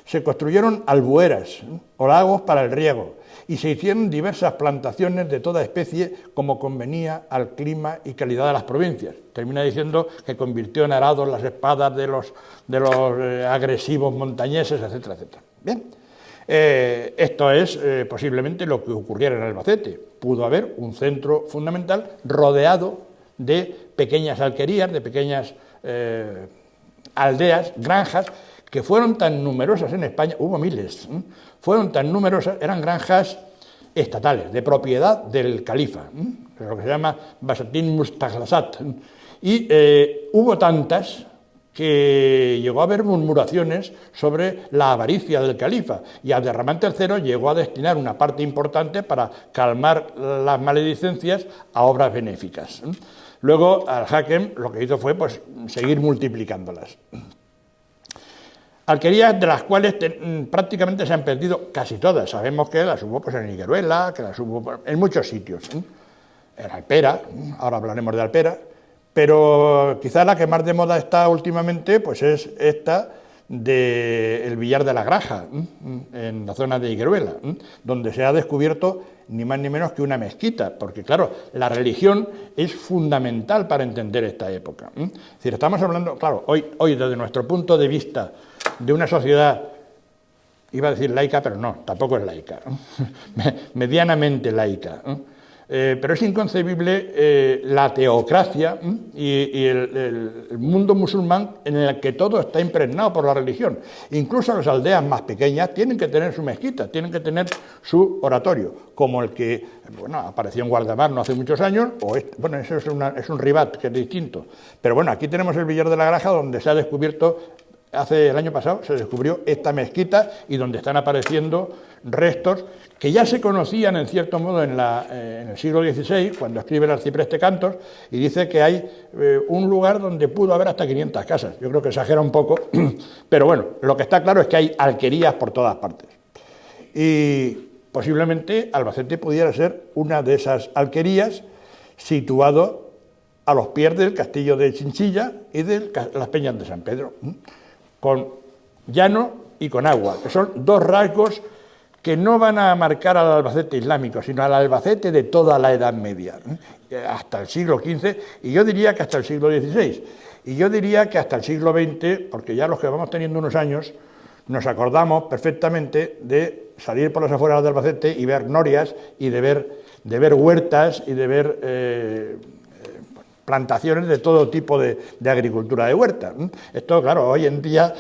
Se construyeron albueras o lagos para el riego y se hicieron diversas plantaciones de toda especie como convenía al clima y calidad de las provincias. Termina diciendo que convirtió en arados las espadas de los agresivos montañeses, etcétera, etcétera. Bien, esto es posiblemente lo que ocurriera en Albacete. Pudo haber un centro fundamental rodeado de pequeñas alquerías, de pequeñas aldeas, granjas, que fueron tan numerosas en España, hubo miles, fueron tan numerosas, eran granjas estatales, de propiedad del califa, lo que se llama Basatin Mustaglasat, y hubo tantas que llegó a haber murmuraciones sobre la avaricia del califa, y Abderramán III llegó a destinar una parte importante para calmar las maledicencias a obras benéficas. Luego Al-Hakem lo que hizo fue pues, seguir multiplicándolas. Alquerías de las cuales prácticamente se han perdido casi todas. Sabemos que las hubo pues, en Higueruela, que las hubo en muchos sitios. En Alpera, ahora hablaremos de Alpera, Pero quizá la que más de moda está últimamente pues es esta del Villar de la Graja, en la zona de Higueruela, donde se ha descubierto ni más ni menos que una mezquita, porque claro, la religión es fundamental para entender esta época. Es decir, estamos hablando, claro, hoy desde nuestro punto de vista de una sociedad, iba a decir laica, pero no, tampoco es laica, medianamente laica, pero es inconcebible la teocracia y el mundo musulmán en el que todo está impregnado por la religión. Incluso las aldeas más pequeñas tienen que tener su mezquita, tienen que tener su oratorio, como el que apareció en Guardamar no hace muchos años, eso es un ribat, que es distinto. Pero bueno, aquí tenemos el Villar de la Graja, donde se ha descubierto, el año pasado se descubrió esta mezquita y donde están apareciendo restos que ya se conocían en cierto modo en el siglo XVI, cuando escribe el arcipreste Cantos, y dice que hay un lugar donde pudo haber hasta 500 casas. Yo creo que exagera un poco, pero bueno, lo que está claro es que hay alquerías por todas partes. Y posiblemente Albacete pudiera ser una de esas alquerías, situado a los pies del castillo de Chinchilla y de las Peñas de San Pedro, con llano y con agua, que son dos rasgos que no van a marcar al Albacete islámico, sino al Albacete de toda la Edad Media, hasta el siglo XV, y yo diría que hasta el siglo XVI, y yo diría que hasta el siglo XX, porque ya los que vamos teniendo unos años, nos acordamos perfectamente de salir por las afueras de Albacete y ver norias, y de ver huertas, y de ver plantaciones de todo tipo de agricultura de huerta. Esto, claro, hoy en día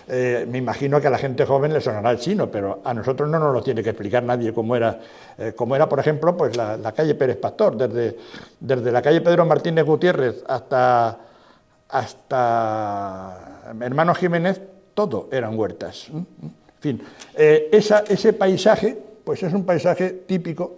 me imagino que a la gente joven le sonará el chino, pero a nosotros no nos lo tiene que explicar nadie cómo era, por ejemplo, pues la calle Pérez Pastor, desde la calle Pedro Martínez Gutiérrez hasta Hermano Jiménez, todo eran huertas. En fin, ese paisaje, pues es un paisaje típico.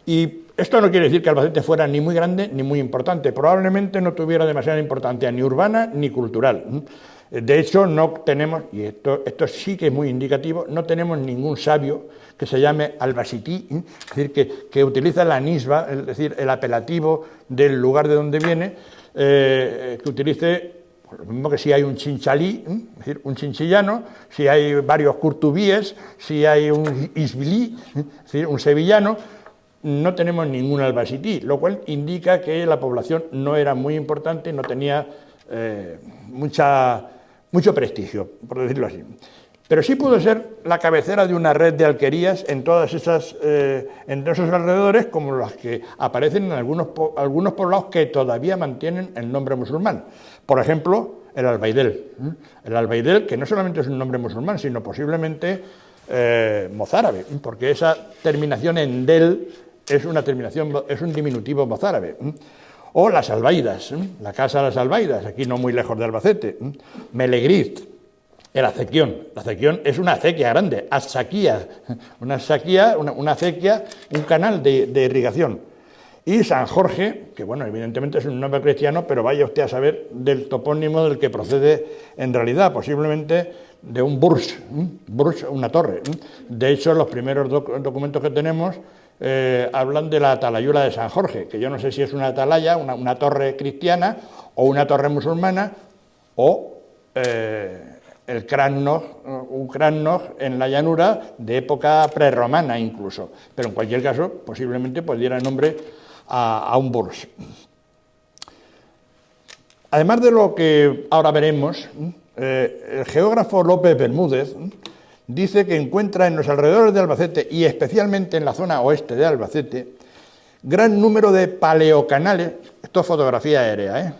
Y esto no quiere decir que Albacete fuera ni muy grande ni muy importante, probablemente no tuviera demasiada importancia ni urbana ni cultural. De hecho, no tenemos, y esto sí que es muy indicativo, no tenemos ningún sabio que se llame albacití, es decir, que utiliza la nisba, es decir, el apelativo del lugar de donde viene, que utilice, lo mismo que si hay un chinchalí, es decir, un chinchillano, si hay varios curtubíes, si hay un isbilí, es decir, un sevillano. No tenemos ningún albacití, lo cual indica que la población no era muy importante, no tenía mucho prestigio, por decirlo así. Pero sí pudo ser la cabecera de una red de alquerías en todas esas, en esos alrededores, como las que aparecen en algunos poblados que todavía mantienen el nombre musulmán. Por ejemplo, el Albaidel. El Albaidel, que no solamente es un nombre musulmán, sino posiblemente mozárabe, porque esa terminación en del es un diminutivo mozárabe. O las Albaidas, la casa de las Albaidas, aquí no muy lejos de Albacete. Melegriz, el Acequión. La Acequión es una acequia grande, acequia, una acequia, un canal de irrigación. Y San Jorge, que bueno, evidentemente es un nombre cristiano, pero vaya usted a saber del topónimo del que procede en realidad, posiblemente de un burj, una torre. De hecho, los primeros documentos que tenemos hablan de la atalayura de San Jorge, que yo no sé si es una atalaya, una torre cristiana, o una torre musulmana, o el un Krannoj en la llanura de época prerromana incluso, pero en cualquier caso posiblemente pues diera nombre a un burj. Además de lo que ahora veremos, el geógrafo López Bermúdez dice que encuentra en los alrededores de Albacete, y especialmente en la zona oeste de Albacete, gran número de paleocanales, esto es fotografía aérea,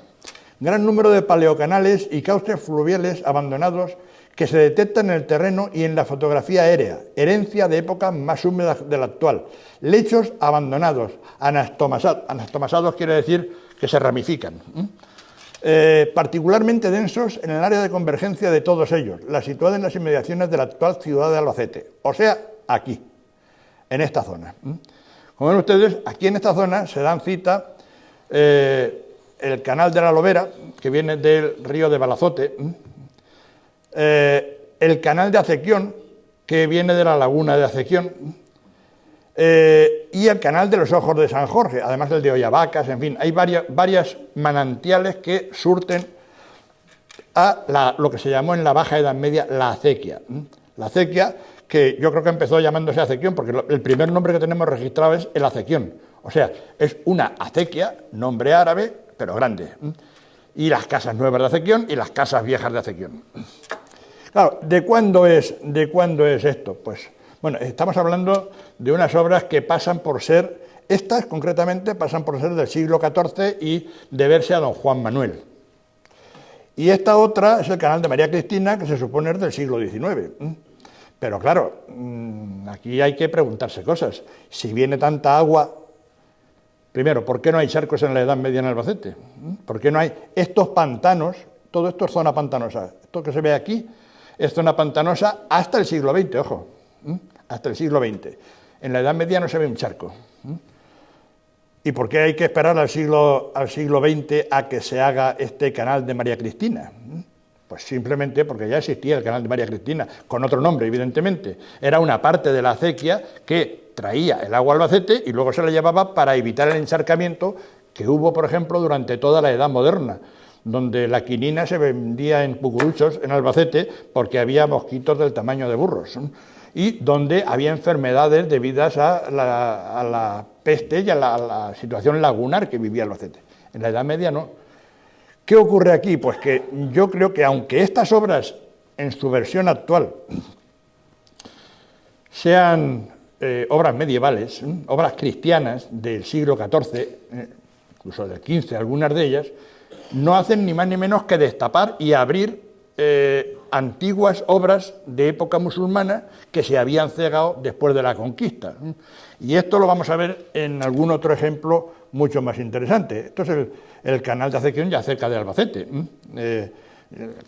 gran número de paleocanales y cauces fluviales abandonados que se detectan en el terreno y en la fotografía aérea, herencia de épocas más húmedas de la actual. Lechos abandonados, anastomasados quiere decir que se ramifican. Particularmente densos en el área de convergencia de todos ellos, la situada en las inmediaciones de la actual ciudad de Albacete, o sea, aquí, en esta zona. Como ven ustedes, aquí en esta zona se dan cita el canal de la Lobera, que viene del río de Balazote, el canal de Acequión, que viene de la laguna de Acequión, y el canal de los Ojos de San Jorge, además del de Ollavacas, en fin, hay varias manantiales que surten a lo que se llamó en la Baja Edad Media la acequia. La acequia, que yo creo que empezó llamándose acequión, porque el primer nombre que tenemos registrado es el acequión, o sea, es una acequia, nombre árabe, pero grande, y las casas nuevas de acequión y las casas viejas de acequión. Claro, ¿de cuándo es esto? Pues, bueno, estamos hablando de unas obras que pasan por ser, estas concretamente pasan por ser del siglo XIV y deberse a don Juan Manuel. Y esta otra es el canal de María Cristina, que se supone es del siglo XIX. Pero claro, aquí hay que preguntarse cosas. Si viene tanta agua, primero, ¿por qué no hay charcos en la Edad Media en Albacete? ¿Por qué no hay estos pantanos? Todo esto es zona pantanosa. Esto que se ve aquí es zona pantanosa hasta el siglo XX, ojo, hasta el siglo XX. En la Edad Media no se ve un charco. ¿Y por qué hay que esperar al siglo XX a que se haga este canal de María Cristina? Pues simplemente porque ya existía el canal de María Cristina, con otro nombre, evidentemente. Era una parte de la acequia que traía el agua al Albacete y luego se la llevaba para evitar el encharcamiento que hubo, por ejemplo, durante toda la Edad Moderna, donde la quinina se vendía en cucuruchos en Albacete porque había mosquitos del tamaño de burros, y donde había enfermedades debidas a la peste y a la situación lagunar que vivía Albacete. En la Edad Media no. ¿Qué ocurre aquí? Pues que yo creo que aunque estas obras en su versión actual sean obras medievales, obras cristianas del siglo XIV, incluso del XV, algunas de ellas, no hacen ni más ni menos que destapar y abrir antiguas obras de época musulmana que se habían cegado después de la conquista. Y esto lo vamos a ver en algún otro ejemplo mucho más interesante. Esto es el canal de Acequión ya cerca de Albacete. El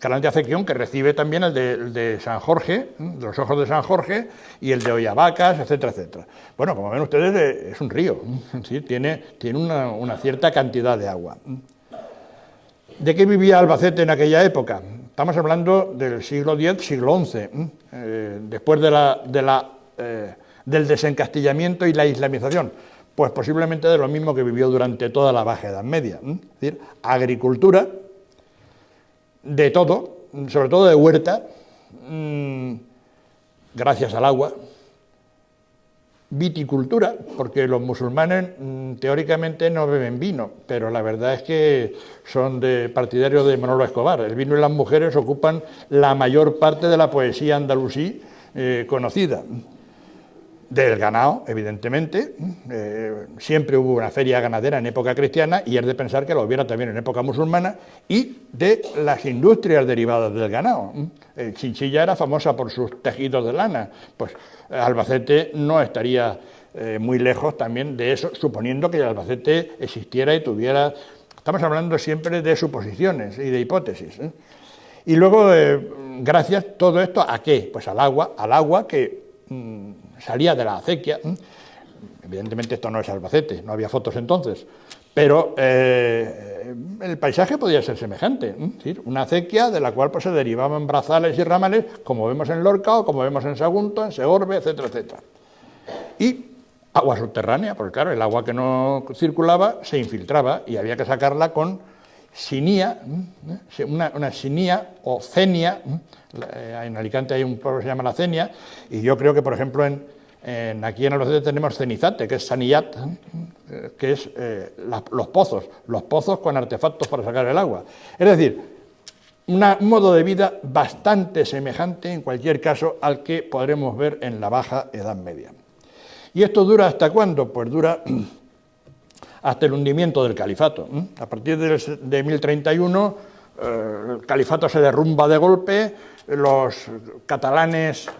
canal de Acequión que recibe también el de San Jorge, de los Ojos de San Jorge, y el de Ollavacas, etcétera, etcétera. Bueno, como ven ustedes, es un río, ¿sí? Tiene una cierta cantidad de agua. ¿De qué vivía Albacete en aquella época? Estamos hablando del siglo X, siglo XI, después del desencastillamiento y la islamización. Pues posiblemente de lo mismo que vivió durante toda la Baja Edad Media. Es decir, agricultura, de todo, sobre todo de huerta, gracias al agua, viticultura, porque los musulmanes teóricamente no beben vino, pero la verdad es que son partidarios de Manolo Escobar. El vino y las mujeres ocupan la mayor parte de la poesía andalusí conocida. Del ganado, evidentemente, siempre hubo una feria ganadera en época cristiana y es de pensar que lo hubiera también en época musulmana, y de las industrias derivadas del ganado. Chinchilla era famosa por sus tejidos de lana, pues Albacete no estaría muy lejos también de eso, suponiendo que Albacete existiera y tuviera... Estamos hablando siempre de suposiciones y de hipótesis. Y luego, gracias todo esto, ¿a qué? Pues al agua que salía de la acequia. Evidentemente esto no es Albacete, no había fotos entonces, pero el paisaje podía ser semejante, ¿sí? Una acequia de la cual pues, se derivaban brazales y ramales, como vemos en Lorca o como vemos en Sagunto, en Segorbe, etcétera, etcétera. Y agua subterránea, porque claro, el agua que no circulaba se infiltraba y había que sacarla con sinía, una sinía o cenia. En Alicante hay un pueblo que se llama La Cenia, y yo creo que, por ejemplo, aquí en Albacete tenemos cenizate, que es sanillat, que es los pozos con artefactos para sacar el agua. Es decir, un modo de vida bastante semejante, en cualquier caso, al que podremos ver en la Baja Edad Media. ¿Y esto dura hasta cuándo? Pues dura hasta el hundimiento del califato. A partir de 1031, el califato se derrumba de golpe, los catalanes,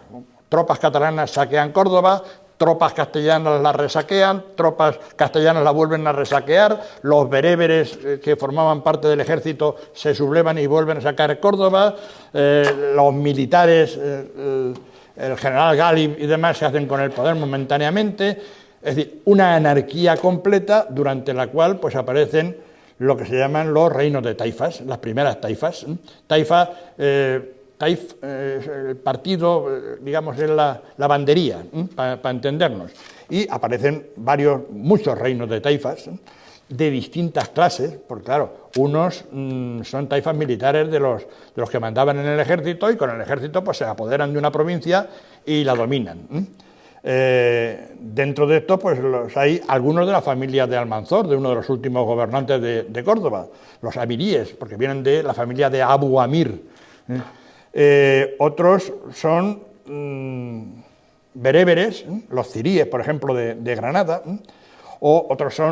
tropas catalanas saquean Córdoba, tropas castellanas la resaquean, tropas castellanas la vuelven a resaquear, los bereberes que formaban parte del ejército se sublevan y vuelven a sacar Córdoba, los militares, el general Galib y demás se hacen con el poder momentáneamente. Es decir, una anarquía completa durante la cual pues aparecen lo que se llaman los reinos de taifas, las primeras taifas. Taifa el partido, digamos, es la bandería, para entendernos. Y aparecen muchos reinos de taifas, de distintas clases, porque claro, unos son taifas militares de los que mandaban en el ejército, y con el ejército pues se apoderan de una provincia y la dominan. Dentro de esto pues hay algunos de la familia de Almanzor, de uno de los últimos gobernantes de Córdoba, los amiríes, porque vienen de la familia de Abu Amir. Otros son bereberes, los ciríes, por ejemplo, de Granada, o otros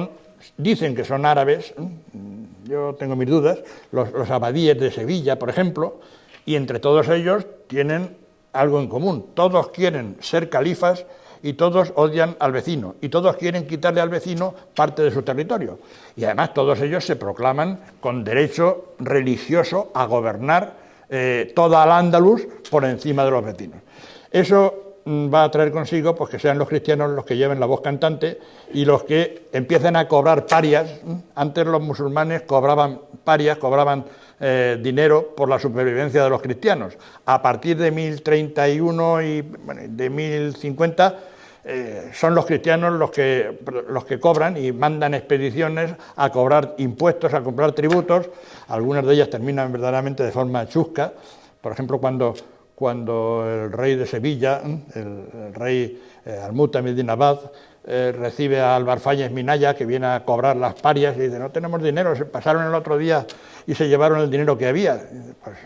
dicen que son árabes, yo tengo mis dudas, los abadíes de Sevilla, por ejemplo, y entre todos ellos tienen algo en común: todos quieren ser califas y todos odian al vecino, y todos quieren quitarle al vecino parte de su territorio, y además todos ellos se proclaman con derecho religioso a gobernar toda Al-Ándalus por encima de los vecinos. Eso va a traer consigo pues que sean los cristianos los que lleven la voz cantante y los que empiecen a cobrar parias. Antes los musulmanes cobraban parias, cobraban dinero por la supervivencia de los cristianos. A partir de 1031 y de 1050 son los cristianos los que cobran y mandan expediciones a cobrar impuestos, a cobrar tributos. Algunas de ellas terminan verdaderamente de forma chusca. Por ejemplo, cuando el rey de Sevilla, el rey Al-Mu'tamid bin Abbad, recibe a Álvar Fáñez Minaya, que viene a cobrar las parias, y dice: no tenemos dinero, se pasaron el otro día y se llevaron el dinero que había. Pues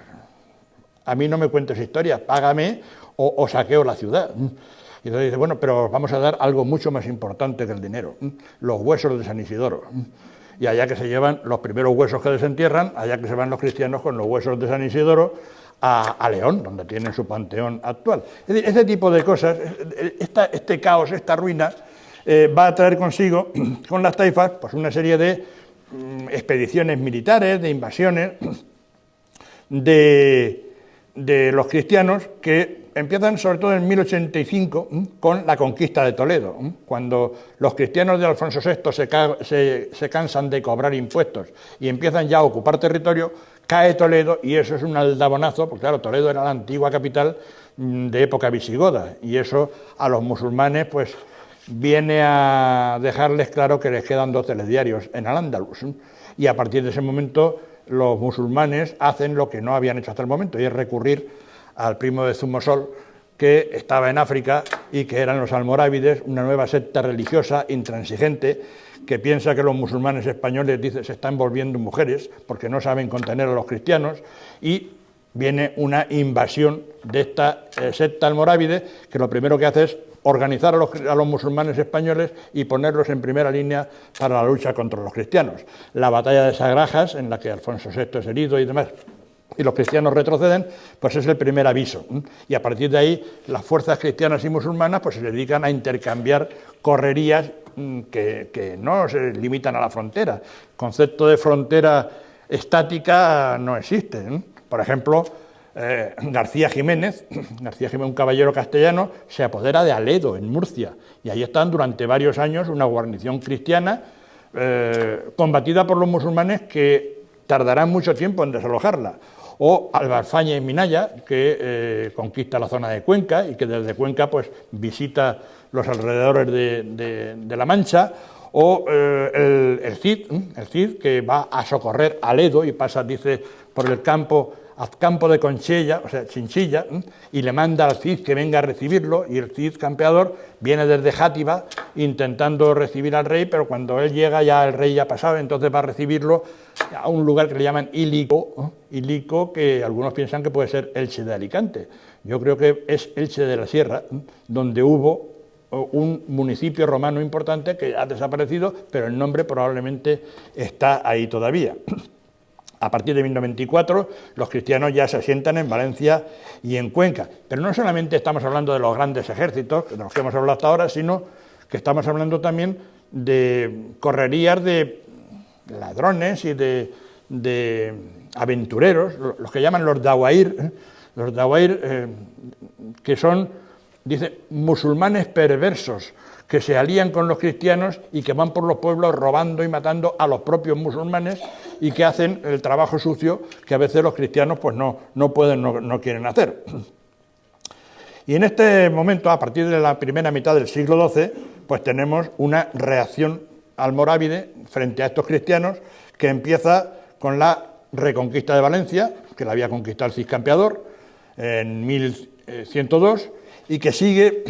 a mí no me cuentes historia, págame o saqueo la ciudad. Y entonces dice: bueno, pero vamos a dar algo mucho más importante que el dinero, los huesos de San Isidoro. Y allá que se llevan los primeros huesos que desentierran, allá que se van los cristianos con los huesos de San Isidoro a León, donde tienen su panteón actual. Es decir, este tipo de cosas, este caos, esta ruina, va a traer consigo, con las taifas, pues una serie de expediciones militares, de invasiones de los cristianos, que empiezan sobre todo en 1085 con la conquista de Toledo, cuando los cristianos de Alfonso VI se cansan de cobrar impuestos y empiezan ya a ocupar territorio. Cae Toledo, y eso es un aldabonazo, porque claro, Toledo era la antigua capital de época visigoda, y eso a los musulmanes pues viene a dejarles claro que les quedan 2 telediarios en Al-Ándalus, y a partir de ese momento los musulmanes hacen lo que no habían hecho hasta el momento, y es recurrir al primo de Zumosol, que estaba en África y que eran los almorávides, una nueva secta religiosa intransigente que piensa que los musulmanes españoles, dice, se están volviendo mujeres porque no saben contener a los cristianos, y viene una invasión de esta secta almorávide, que lo primero que hace es organizar a los musulmanes españoles y ponerlos en primera línea para la lucha contra los cristianos. La batalla de Sagrajas, en la que Alfonso VI es herido y demás, y los cristianos retroceden, pues es el primer aviso. Y a partir de ahí, las fuerzas cristianas y musulmanas pues se dedican a intercambiar correrías que no se limitan a la frontera. El concepto de frontera estática no existe. Por ejemplo, García Jiménez, un caballero castellano, se apodera de Aledo, en Murcia, y ahí están durante varios años una guarnición cristiana combatida por los musulmanes, que tardarán mucho tiempo en desalojarla. O Álvar Fáñez Minaya, que conquista la zona de Cuenca y que desde Cuenca pues visita los alrededores de La Mancha, o el Cid, que va a socorrer a Ledo y pasa, dice, por el campo de Conchella, o sea, Chinchilla, y le manda al Cid que venga a recibirlo, y el Cid campeador viene desde Játiva intentando recibir al rey, pero cuando él llega ya el rey ya ha pasado, entonces va a recibirlo a un lugar que le llaman Ilico, que algunos piensan que puede ser Elche de Alicante. Yo creo que es Elche de la Sierra, donde hubo un municipio romano importante que ha desaparecido, pero el nombre probablemente está ahí todavía. A partir de 1094, los cristianos ya se asientan en Valencia y en Cuenca. Pero no solamente estamos hablando de los grandes ejércitos, de los que hemos hablado hasta ahora, sino que estamos hablando también de correrías de ladrones y de aventureros, los que llaman los dawair, que son, dice, musulmanes perversos, que se alían con los cristianos y que van por los pueblos robando y matando a los propios musulmanes y que hacen el trabajo sucio que a veces los cristianos pues no pueden, no quieren hacer. Y en este momento, a partir de la primera mitad del siglo XII, pues tenemos una reacción almorávide frente a estos cristianos que empieza con la reconquista de Valencia, que la había conquistado el Cid Campeador en 1102, y que sigue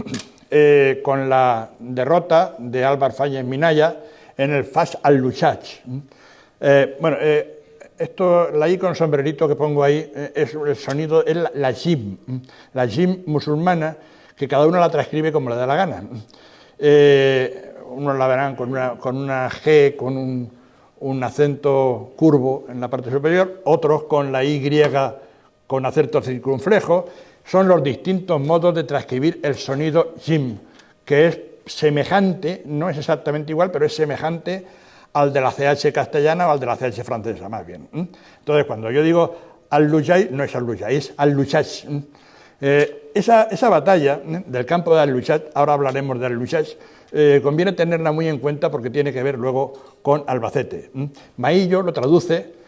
con la derrota de Álvar Fáñez Minaya en el Fas al-Luchach. Esto, la I con sombrerito que pongo ahí, es el sonido, es la jim musulmana, que cada uno la transcribe como le da la gana. Unos la verán con una G, con un acento curvo en la parte superior, otros con la Y con acento circunflejo. Son los distintos modos de transcribir el sonido jim, que es semejante, no es exactamente igual, pero es semejante al de la CH castellana o al de la CH francesa, más bien. Entonces, cuando yo digo al-Luchach, no es al-Luchach, es al-Luchach. Esa batalla del campo de al-Luchach, ahora hablaremos de al-Luchach, conviene tenerla muy en cuenta porque tiene que ver luego con Albacete. Maillo lo traduce,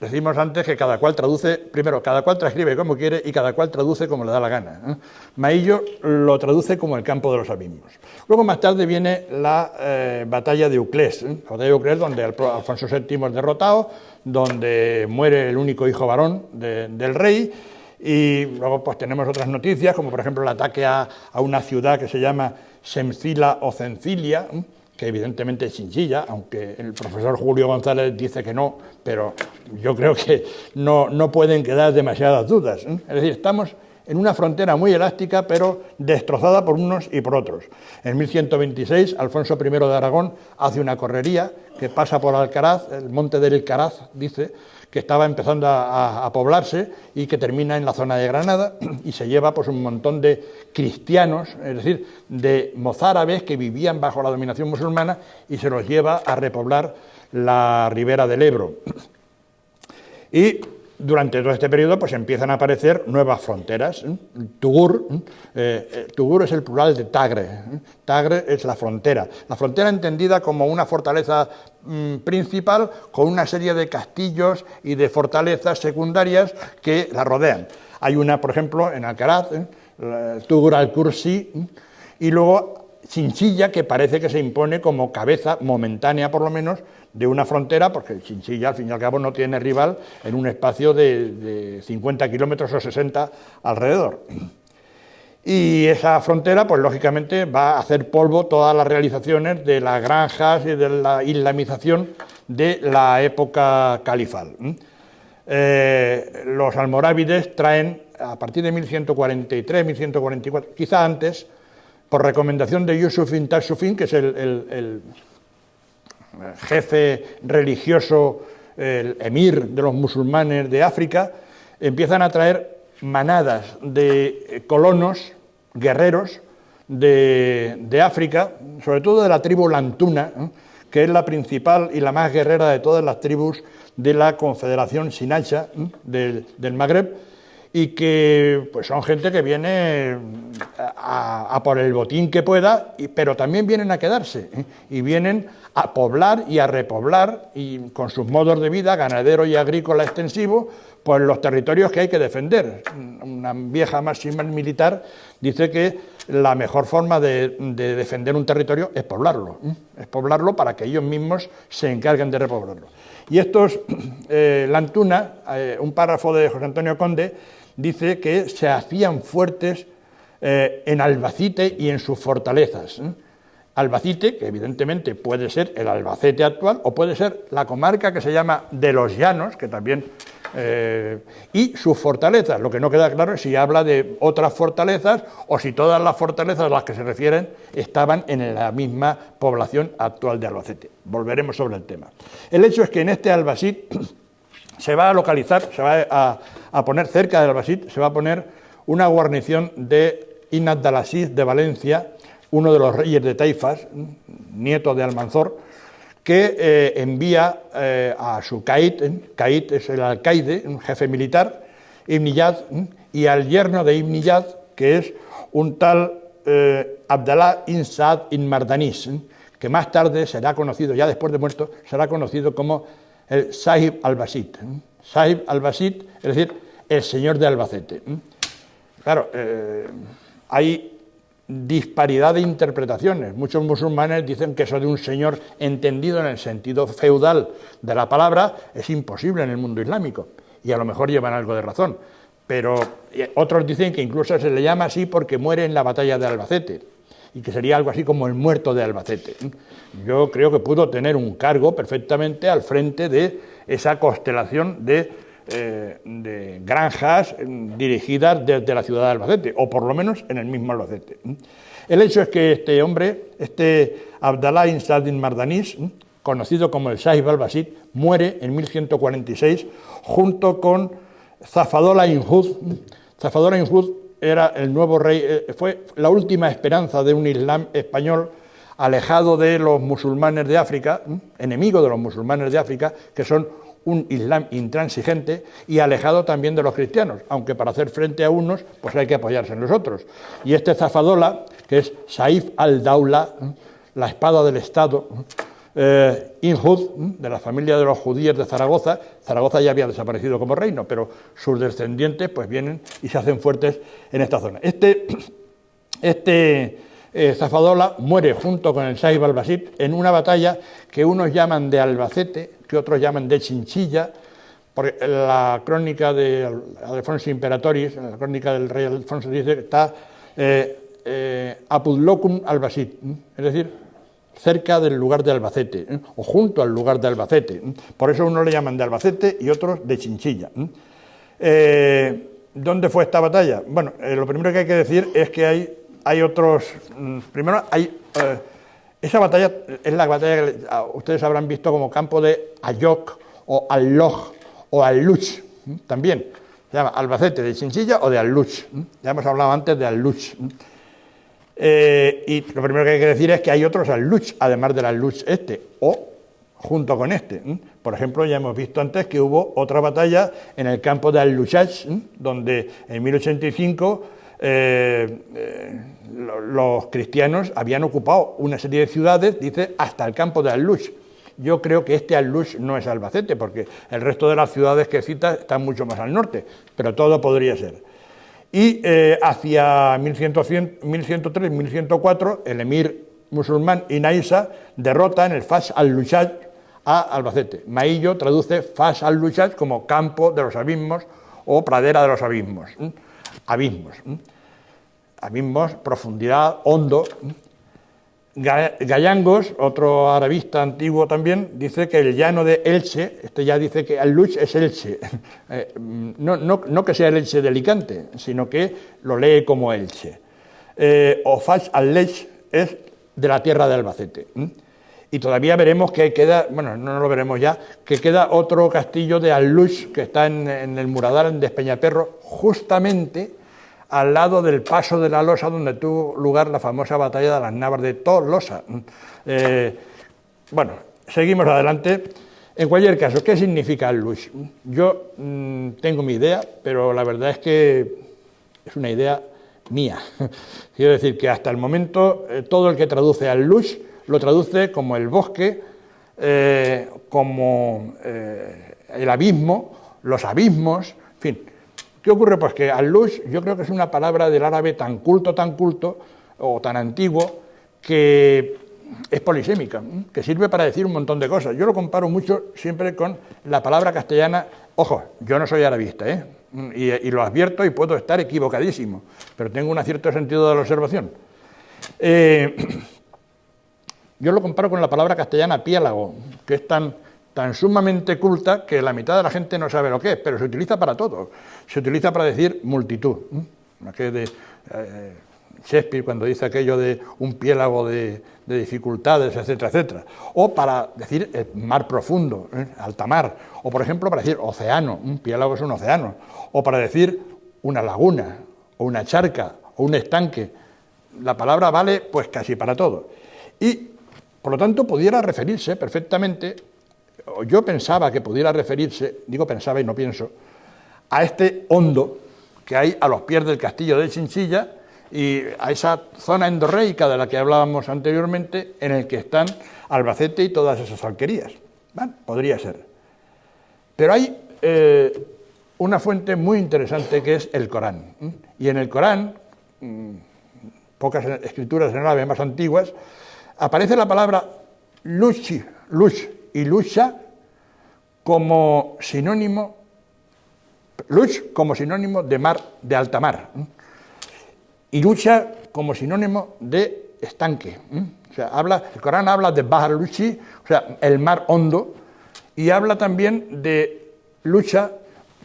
decimos antes que cada cual traduce, primero, cada cual transcribe como quiere y cada cual traduce como le da la gana. Maillo lo traduce como el campo de los abismos. Luego más tarde viene la batalla de Uclés, la batalla de Uclés, donde Alfonso VII es derrotado, donde muere el único hijo varón del rey, y luego pues tenemos otras noticias, como por ejemplo el ataque a una ciudad que se llama Semcila o Cencilia, que evidentemente es Chinchilla, aunque el profesor Julio González dice que no, pero yo creo que no pueden quedar demasiadas dudas. Es decir, estamos en una frontera muy elástica, pero destrozada por unos y por otros. En 1126, Alfonso I de Aragón hace una correría que pasa por Alcaraz, el monte del Alcaraz, dice, que estaba empezando a poblarse y que termina en la zona de Granada, y se lleva pues un montón de cristianos, es decir, de mozárabes que vivían bajo la dominación musulmana, y se los lleva a repoblar la ribera del Ebro. Y durante todo este periodo pues empiezan a aparecer nuevas fronteras. Tugur, Tugur es el plural de Tagre. Tagre es la frontera entendida como una fortaleza principal con una serie de castillos y de fortalezas secundarias que la rodean. Hay una, por ejemplo, en Alcaraz, Tugur al-Kursi, y luego Chinchilla, que parece que se impone como cabeza momentánea, por lo menos, de una frontera, porque Chinchilla, al fin y al cabo, no tiene rival en un espacio de 50 kilómetros o 60 alrededor. Y esa frontera, pues lógicamente, va a hacer polvo todas las realizaciones de las granjas y de la islamización de la época califal. Los almorávides traen, a partir de 1143, 1144, quizá antes, por recomendación de Yusuf ibn Tashfin, que es el jefe religioso, el emir de los musulmanes de África, empiezan a traer manadas de colonos, guerreros de África, sobre todo de la tribu Lantuna, que es la principal y la más guerrera de todas las tribus de la Confederación Sinacha del Magreb, y que pues son gente que viene a por el botín que pueda, pero también vienen a quedarse, y vienen a poblar y a repoblar, y con sus modos de vida, ganadero y agrícola extensivo, pues los territorios que hay que defender. Una vieja máxima militar dice que la mejor forma de defender un territorio es poblarlo para que ellos mismos se encarguen de repoblarlo. Y estos, Lantuna, un párrafo de José Antonio Conde, dice que se hacían fuertes en Albacete y en sus fortalezas. Albacete, que evidentemente puede ser el Albacete actual, o puede ser la comarca que se llama de los Llanos, que también, y sus fortalezas. Lo que no queda claro es si habla de otras fortalezas o si todas las fortalezas a las que se refieren estaban en la misma población actual de Albacete. Volveremos sobre el tema. El hecho es que en este Albacete se va a localizar, se va a poner cerca de Albacete, se va a poner una guarnición de Ibn Abdalaziz de Valencia, uno de los reyes de Taifas, nieto de Almanzor, que envía a su caid es el alcaide, un jefe militar, Ibn Iyad, y al yerno de Ibn Iyad, que es un tal Abdallah ibn Saad ibn Mardanis, que más tarde será conocido, ya después de muerto, será conocido como el Sahib al-Basit. Sahib al-Basit, es decir, el señor de Albacete. Claro, hay disparidad de interpretaciones. Muchos musulmanes dicen que eso de un señor entendido en el sentido feudal de la palabra es imposible en el mundo islámico, y a lo mejor llevan algo de razón, pero otros dicen que incluso se le llama así porque muere en la batalla de Albacete, y que sería algo así como el muerto de Albacete. Yo creo que pudo tener un cargo perfectamente al frente de esa constelación de granjas dirigidas desde la ciudad de Albacete, o por lo menos en el mismo Albacete. El hecho es que este hombre, Abdallah ibn Saad ibn Mardanis, conocido como el Sahib al-Basit, muere en 1146 junto con Zafadollah ibn Hud. Zafadollah ibn Hud era el nuevo rey, fue la última esperanza de un Islam español alejado de los musulmanes de África, enemigo de los musulmanes de África, que son un Islam intransigente, y alejado también de los cristianos, aunque para hacer frente a unos pues hay que apoyarse en los otros. Y este Zafadollah, que es Saif al-Dawla, la espada del Estado, ibn Hud, de la familia de los judíos de Zaragoza. Zaragoza ya había desaparecido como reino, pero sus descendientes pues vienen y se hacen fuertes en esta zona. Zafadollah muere junto con el Sahib al-Basit en una batalla que unos llaman de Albacete, que otros llaman de Chinchilla, porque la crónica de Alfonso Imperatoris, la crónica del rey Alfonso, dice que está Apudlocum al-Basit, es decir, cerca del lugar de Albacete, o junto al lugar de Albacete. Por eso unos le llaman de Albacete y otros de Chinchilla. ¿Dónde fue esta batalla? Bueno, lo primero que hay que decir es que hay otros... Primero, esa batalla es la batalla que ustedes habrán visto como campo de Ayok, o Al-Loj, o Al-Luch, también. Se llama Albacete de Chinchilla o de Al-Luch. Ya hemos hablado antes de Al-Luch. Y lo primero que hay que decir es que hay otros Al-Luch, además del Al-Luch o junto con este. Por ejemplo, ya hemos visto antes que hubo otra batalla en el campo de Al-Luchach, donde en 1085 los cristianos habían ocupado una serie de ciudades, dice, hasta el campo de Al-Luch. Yo creo que este Al-Luch no es Albacete, porque el resto de las ciudades que cita están mucho más al norte, pero todo podría ser. Y hacia 1103-1104, el emir musulmán Inaisa derrota en el Fas al-Luchach a Albacete. Maillo traduce Fas al-Luchach como campo de los abismos o pradera de los abismos. Abismos, profundidad, hondo. Gallangos, otro arabista antiguo también, dice que el llano de Elche, ya dice que Al-Luch es Elche, no que sea el Elche de Alicante, sino que lo lee como Elche. O Fas al-Lech es de la tierra de Albacete. Y todavía veremos que queda, bueno, no lo veremos ya, que queda otro castillo de Al-Luch que está en el Muradar de Espeñaperro, justamente al lado del paso de la Losa, donde tuvo lugar la famosa batalla de las Navas de Tolosa. Bueno, seguimos adelante. En cualquier caso, ¿qué significa Al-Luch? Yo tengo mi idea, pero la verdad es que es una idea mía. Quiero decir que hasta el momento todo el que traduce Al-Luch lo traduce como el bosque, como el abismo, los abismos, en fin. ¿Qué ocurre? Pues que Al-Luch yo creo que es una palabra del árabe tan culto, o tan antiguo, que es polisémica, que sirve para decir un montón de cosas. Yo lo comparo mucho siempre con la palabra castellana. Ojo, yo no soy arabista, y lo advierto y puedo estar equivocadísimo, pero tengo un cierto sentido de la observación. Yo lo comparo con la palabra castellana piélago, que es tan sumamente culta que la mitad de la gente no sabe lo que es, pero se utiliza para todo. Se utiliza para decir multitud. Shakespeare cuando dice aquello de un piélago de dificultades, etcétera, etcétera. O para decir el mar profundo, alta mar. O, por ejemplo, para decir océano. Un piélago es un océano. O para decir una laguna, o una charca, o un estanque. La palabra vale pues casi para todo. Y, por lo tanto, pudiera referirse perfectamente, yo pensaba que pudiera referirse, digo pensaba y no pienso, a este hondo que hay a los pies del castillo de Chinchilla y a esa zona endorreica de la que hablábamos anteriormente, en el que están Albacete y todas esas alquerías. Bueno, podría ser. Pero hay una fuente muy interesante que es el Corán. Y en el Corán, pocas escrituras en árabe más antiguas, aparece la palabra luch y lucha como sinónimo, luch como sinónimo de mar, de alta mar, y lucha como sinónimo de estanque. O sea, el Corán habla de Bahar Luchi, o sea, el mar hondo, y habla también de lucha,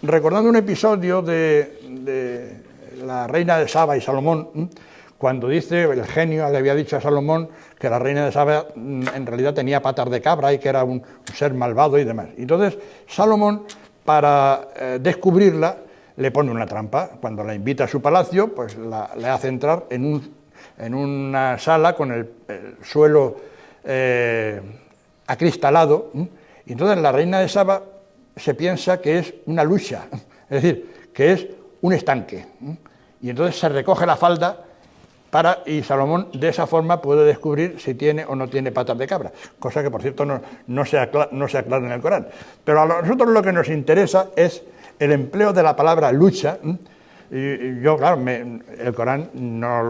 recordando un episodio de la reina de Saba y Salomón, cuando dice, el genio le había dicho a Salomón que la reina de Saba en realidad tenía patas de cabra y que era un ser malvado y demás. Entonces, Salomón, para descubrirla, le pone una trampa. Cuando la invita a su palacio, pues le hace entrar en una sala con el suelo acristalado, y entonces la reina de Saba se piensa que es una lucha, es decir, que es un estanque, y entonces se recoge la falda y Salomón de esa forma puede descubrir si tiene o no tiene patas de cabra, cosa que por cierto no se aclara en el Corán. Pero a nosotros lo que nos interesa es el empleo de la palabra lucha. Y yo, claro, el Corán no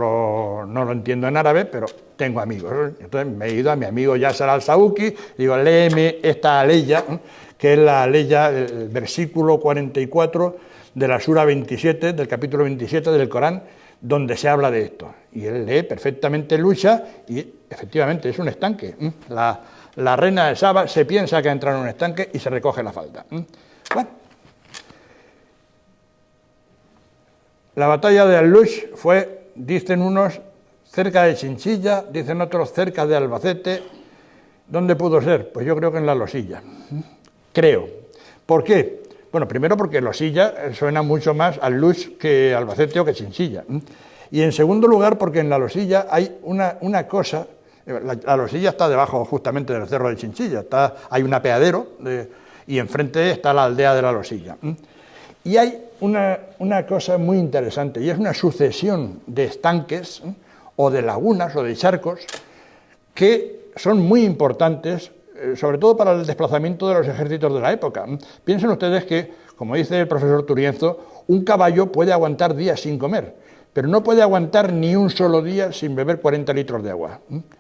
lo entiendo en árabe, pero tengo amigos. Entonces me he ido a mi amigo Yasser al-Sauki, digo, léeme esta aleya, que es la aleya, el versículo 44 de la sura 27, del capítulo 27 del Corán, donde se habla de esto. Y él lee perfectamente lucha y efectivamente es un estanque. La reina de Saba se piensa que ha entrado en un estanque y se recoge la falda. Bueno. La batalla de Al-Lush fue, dicen unos, cerca de Chinchilla, dicen otros cerca de Albacete. ¿Dónde pudo ser? Pues yo creo que en la Losilla. Creo. ¿Por qué? Bueno, primero porque Losilla suena mucho más Al-Lush que Albacete o que Chinchilla. Y en segundo lugar porque en la Losilla hay una cosa, la Losilla está debajo justamente del cerro de Chinchilla, hay un apeadero y enfrente está la aldea de la Losilla. Y hay una cosa muy interesante, y es una sucesión de estanques, o de lagunas, o de charcos, que son muy importantes, sobre todo para el desplazamiento de los ejércitos de la época. Piensen ustedes que, como dice el profesor Turienzo, un caballo puede aguantar días sin comer, pero no puede aguantar ni un solo día sin beber 40 litros de agua.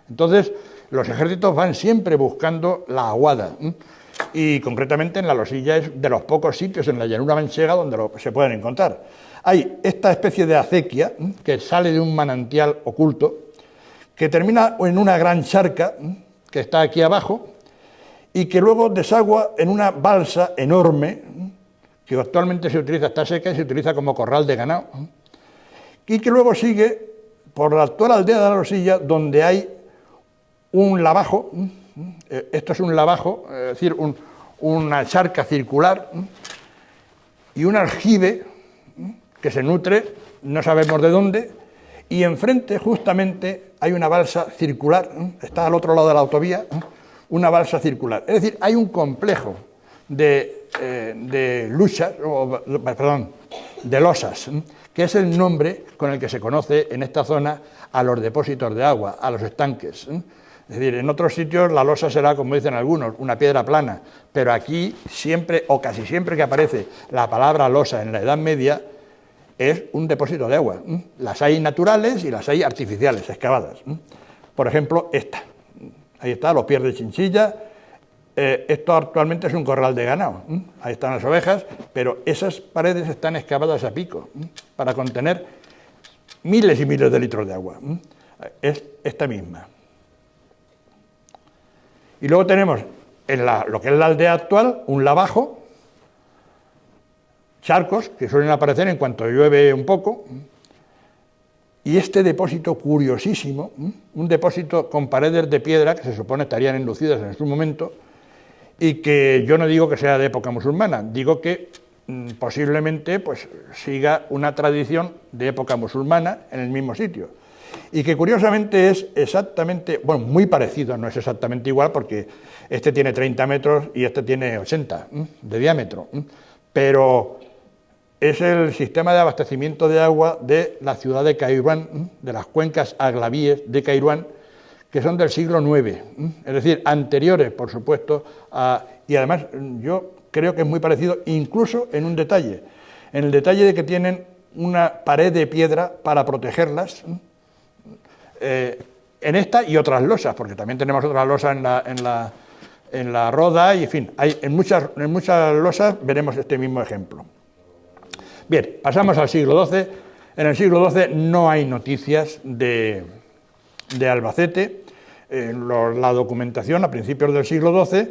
Entonces, los ejércitos van siempre buscando la aguada. Y concretamente en la Losilla es de los pocos sitios en la llanura manchega donde se pueden encontrar. Hay esta especie de acequia que sale de un manantial oculto, que termina en una gran charca que está aquí abajo y que luego desagua en una balsa enorme que actualmente se utiliza, está seca y se utiliza como corral de ganado, y que luego sigue por la actual aldea de la Losilla, donde hay un lavajo. Esto es un lavajo, es decir, una charca circular y un aljibe que se nutre, no sabemos de dónde, y enfrente justamente hay una balsa circular, está al otro lado de la autovía, una balsa circular. Es decir, hay un complejo de luchas, de losas, que es el nombre con el que se conoce en esta zona a los depósitos de agua, a los estanques. Es decir, en otros sitios la losa será, como dicen algunos, una piedra plana, pero aquí siempre o casi siempre que aparece la palabra losa en la Edad Media es un depósito de agua. Las hay naturales y las hay artificiales, excavadas. Por ejemplo, esta. Ahí está, los pies de Chinchilla. Esto actualmente es un corral de ganado. Ahí están las ovejas, pero esas paredes están excavadas a pico para contener miles y miles de litros de agua. Es esta misma. Y luego tenemos en lo que es la aldea actual un lavajo, charcos que suelen aparecer en cuanto llueve un poco, y este depósito curiosísimo, un depósito con paredes de piedra que se supone estarían enlucidas en su momento, y que yo no digo que sea de época musulmana, digo que posiblemente pues siga una tradición de época musulmana en el mismo sitio. Y que curiosamente es exactamente, bueno, muy parecido, no es exactamente igual porque este tiene 30 metros y este tiene 80 de diámetro, pero es el sistema de abastecimiento de agua de la ciudad de Kairuán, de las cuencas aglavíes de Kairuán, que son del siglo IX, es decir, anteriores, por supuesto, y además yo creo que es muy parecido, incluso en un detalle, en el detalle de que tienen una pared de piedra para protegerlas, en esta y otras losas, porque también tenemos otras losas en la roda, y en fin, en muchas losas veremos este mismo ejemplo. Bien, pasamos al siglo XII. En el siglo XII no hay noticias de Albacete. La documentación a principios del siglo XII,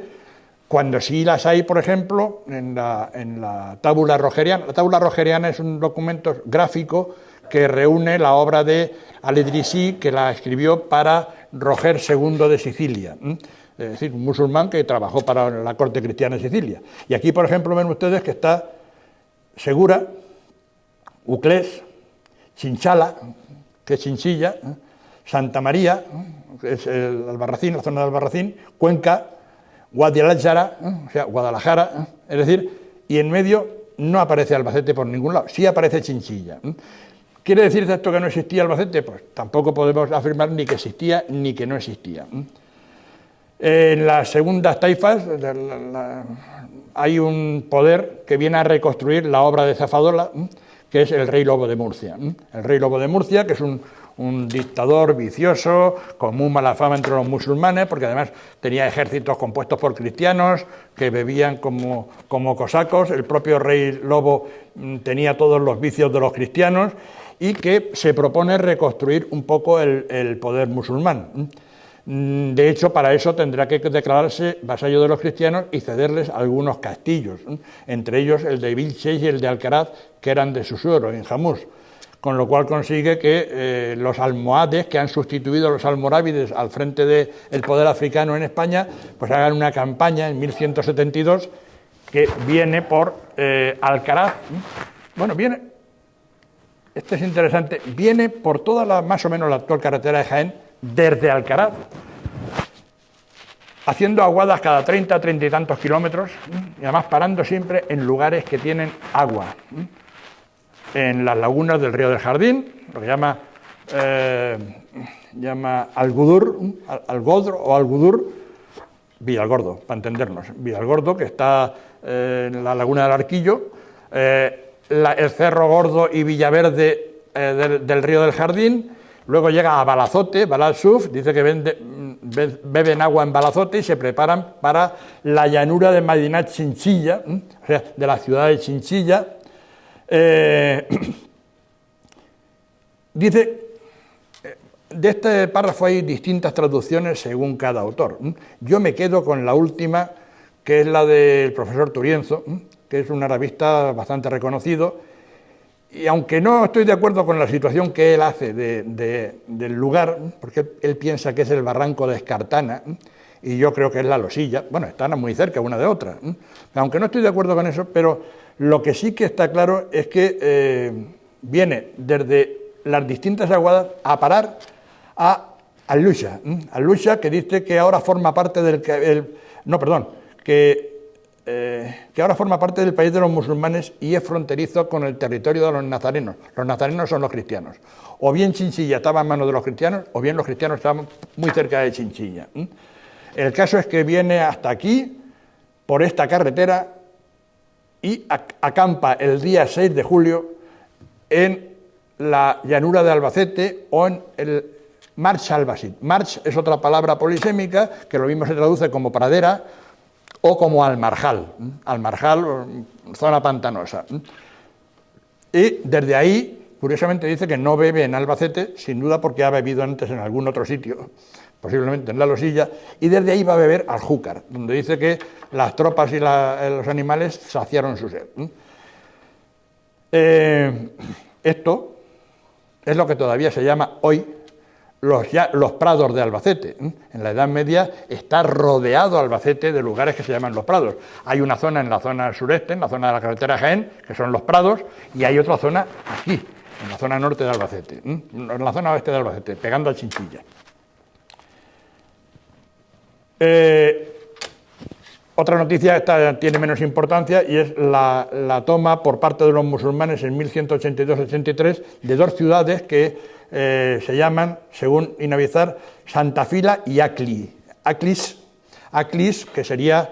cuando sí las hay, por ejemplo, en la tábula rogeriana. La tábula rogeriana es un documento gráfico que reúne la obra de Al-Idrisi, que la escribió para Roger II de Sicilia, es decir, un musulmán que trabajó para la corte cristiana de Sicilia. Y aquí, por ejemplo, ven ustedes que está Segura, Uclés, Chinchala, que es Chinchilla, Santa María, que es el Albarracín, la zona de Albarracín, Cuenca, Guadalajara, o sea, Guadalajara, es decir, y en medio no aparece Albacete por ningún lado, sí aparece Chinchilla. ¿Quiere decir esto que no existía Albacete? Pues tampoco podemos afirmar ni que existía ni que no existía. En las segundas taifas hay un poder que viene a reconstruir la obra de Zafadola, que es el rey Lobo de Murcia. El rey Lobo de Murcia, que es un dictador vicioso, con muy mala fama entre los musulmanes, porque además tenía ejércitos compuestos por cristianos que bebían como cosacos. El propio rey Lobo tenía todos los vicios de los cristianos y que se propone reconstruir un poco el poder musulmán. De hecho, para eso tendrá que declararse vasallo de los cristianos y cederles algunos castillos, entre ellos el de Vilches y el de Alcaraz, que eran de su suegro, en Jamús, con lo cual consigue que los almohades, que han sustituido a los almorávides al frente del poder africano en España, pues hagan una campaña en 1172 que viene por Alcaraz. Bueno, este es interesante, viene por toda más o menos la actual carretera de Jaén, desde Alcaraz, haciendo aguadas cada 30, 30 y tantos kilómetros, y además parando siempre en lugares que tienen agua, en las lagunas del río del Jardín, lo que llama Algudur, Algodro o Algudur, Villalgordo, para entendernos, Villalgordo, que está en la laguna del Arquillo, el Cerro Gordo y Villaverde del río del Jardín. Luego llega a Balazote, Balalsuf, dice que beben agua en Balazote y se preparan para la llanura de Madinat Chinchilla, o sea, de la ciudad de Chinchilla. Dice, de este párrafo hay distintas traducciones según cada autor. Yo me quedo con la última, que es la del profesor Turienzo, que es un arabista bastante reconocido. Y aunque no estoy de acuerdo con la situación que él hace del lugar, porque él piensa que es el barranco de Escartana, y yo creo que es la Losilla, bueno, están muy cerca una de otra, aunque no estoy de acuerdo con eso, pero lo que sí que está claro es que viene desde las distintas aguadas a parar a Al-Lusha, que dice que ahora forma parte que ahora forma parte del país de los musulmanes y es fronterizo con el territorio de los nazarenos. Los nazarenos son los cristianos. O bien Chinchilla estaba en manos de los cristianos, o bien los cristianos estaban muy cerca de Chinchilla. El caso es que viene hasta aquí, por esta carretera, y acampa el día 6 de julio en la llanura de Albacete o en el March Albasit. March es otra palabra polisémica que lo mismo se traduce como pradera o como Almarjal, zona pantanosa. Y desde ahí, curiosamente, dice que no bebe en Albacete, sin duda porque ha bebido antes en algún otro sitio, posiblemente en la Losilla, y desde ahí va a beber al Júcar, donde dice que las tropas y los animales saciaron su sed. Esto es lo que todavía se llama hoy los prados de Albacete. En la Edad Media está rodeado Albacete de lugares que se llaman los prados. Hay una zona en la zona sureste, en la zona de la carretera Jaén, que son los prados, y hay otra zona aquí, en la zona norte de Albacete, en la zona oeste de Albacete, pegando al Chinchilla. Otra noticia, esta tiene menos importancia, y es la toma por parte de los musulmanes en 1182-83 de dos ciudades que se llaman, según Inavizar, Santa Fila y Aklis, que sería,